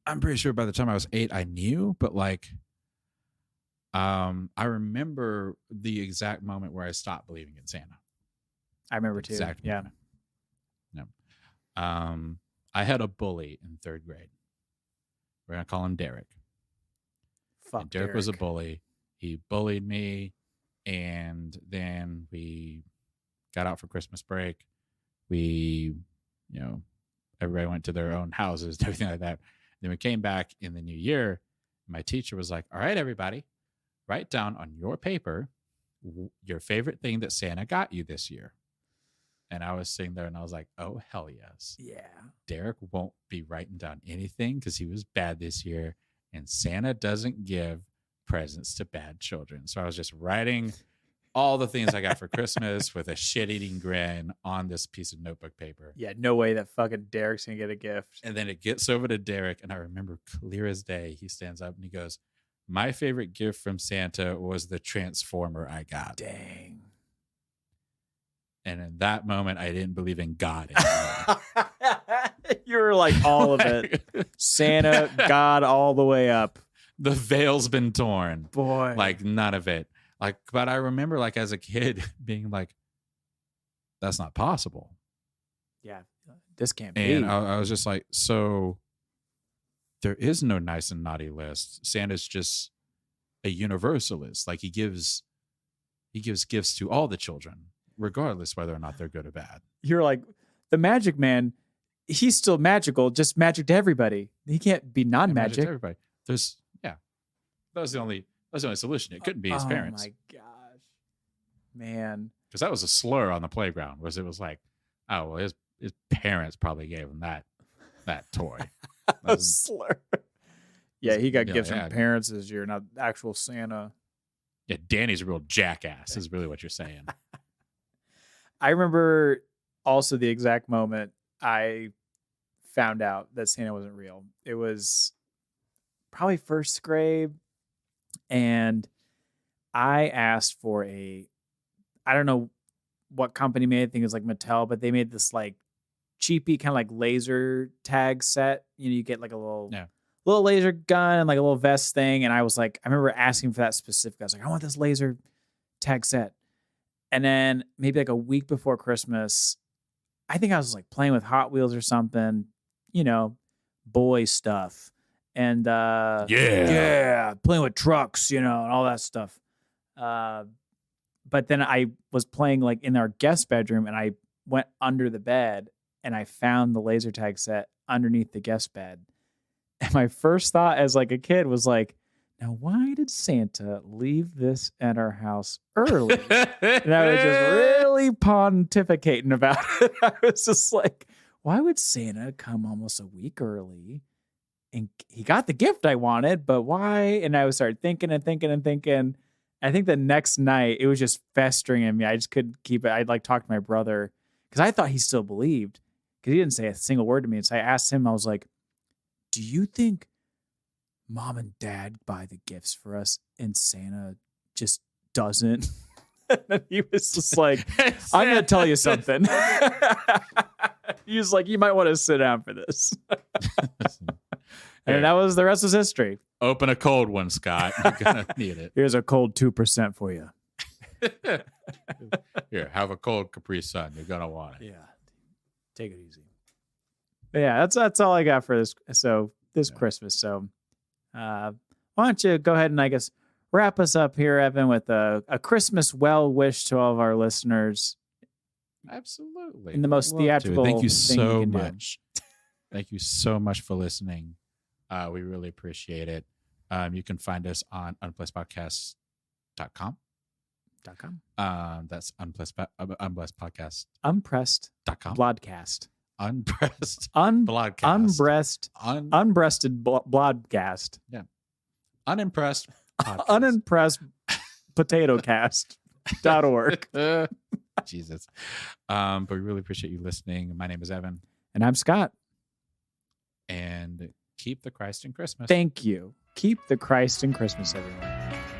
[SPEAKER 2] I'm pretty sure by the time I was 8, I knew, but like, I remember the exact moment where I stopped believing in Santa.
[SPEAKER 1] I remember too.
[SPEAKER 2] Exact moment. No. I had a bully in 3rd grade. We're going to call him Derek.
[SPEAKER 1] Fuck,
[SPEAKER 2] Derek was a bully. He bullied me, and then we got out for Christmas break. We, everybody went to their own houses, everything like that. Then we came back in the new year. My teacher was like, all right, everybody, write down on your paper your favorite thing that Santa got you this year. And I was sitting there and I was like, oh, hell yes.
[SPEAKER 1] Yeah.
[SPEAKER 2] Derek won't be writing down anything because he was bad this year. And Santa doesn't give presents to bad children. So I was just writing all the things I got for Christmas with a shit-eating grin on this piece of notebook paper.
[SPEAKER 1] Yeah, no way that fucking Derek's going to get a gift.
[SPEAKER 2] And then it gets over to Derek, and I remember clear as day, he stands up and he goes, my favorite gift from Santa was the Transformer I got.
[SPEAKER 1] Dang.
[SPEAKER 2] And in that moment, I didn't believe in God anymore.
[SPEAKER 1] You were like all of it. Santa, God, all the way up.
[SPEAKER 2] The veil's been torn.
[SPEAKER 1] Boy.
[SPEAKER 2] Like none of it. Like, but I remember like as a kid being like, that's not possible.
[SPEAKER 1] Yeah. This can't be.
[SPEAKER 2] And I was just like, so there is no nice and naughty list. Santa's just a universalist. Like he gives gifts to all the children. regardless whether or not they're good or bad.
[SPEAKER 1] You're like, the Magic Man, he's still magical, just magic to everybody. He can't be non-magic.
[SPEAKER 2] To everybody. That was the only solution. It couldn't be his parents.
[SPEAKER 1] Oh my gosh. Man.
[SPEAKER 2] Because that was a slur on the playground. It was like, oh well, his parents probably gave him that toy.
[SPEAKER 1] A slur. Yeah, he got gifts from parents this year, not actual Santa.
[SPEAKER 2] Yeah, Danny's a real jackass, is really what you're saying.
[SPEAKER 1] I remember also the exact moment I found out that Santa wasn't real. It was probably first grade, and I asked for I don't know what company made it. I think it was like Mattel, but they made this like cheapy kind of like laser tag set. You get like a little laser gun and like a little vest thing. And I was like, I remember asking for that specific. I was like, I want this laser tag set. And then maybe like a week before Christmas, I think I was like playing with Hot Wheels or something, boy stuff. And playing with trucks, and all that stuff. But then I was playing like in our guest bedroom, and I went under the bed and I found the laser tag set underneath the guest bed. And my first thought as like a kid was like, now why did Santa leave this at our house early? And I was just really pontificating about it. I was just like, why would Santa come almost a week early? And he got the gift I wanted, but why? And I started thinking and thinking and thinking. I think the next night it was just festering in me. I just couldn't keep it. I'd like talk to my brother because I thought he still believed because he didn't say a single word to me. And so I asked him, I was like, do you think Mom and Dad buy the gifts for us and Santa just doesn't? And he was just like, I'm going to tell you something. He was like, you might want to sit down for this. And that was the rest was history.
[SPEAKER 2] Open a cold one, Scott. You're going to need it.
[SPEAKER 1] Here's a cold 2% for you.
[SPEAKER 2] Here, have a cold Capri Sun. You're going to want it.
[SPEAKER 1] Yeah. Take it easy. But yeah, that's all I got for this. So this Christmas. So why don't you go ahead and I guess wrap us up here, Evan, with a Christmas well wish to all of our listeners.
[SPEAKER 2] Absolutely.
[SPEAKER 1] In the most theatrical.
[SPEAKER 2] Thank you so much. Thank you so much for listening. We really appreciate it. You can find us on unblessedpodcast.com. That's unblessedpodcast.
[SPEAKER 1] Unpressed.com. Blodcast.
[SPEAKER 2] Unpressed.
[SPEAKER 1] Blodcast. Unbreasted blodcast.
[SPEAKER 2] Yeah. Unimpressed.
[SPEAKER 1] Unimpressed potatocast.org.
[SPEAKER 2] Jesus. But we really appreciate you listening. My name is Evan.
[SPEAKER 1] And I'm Scott.
[SPEAKER 2] And keep the Christ in Christmas.
[SPEAKER 1] Thank you. Keep the Christ in Christmas, everyone.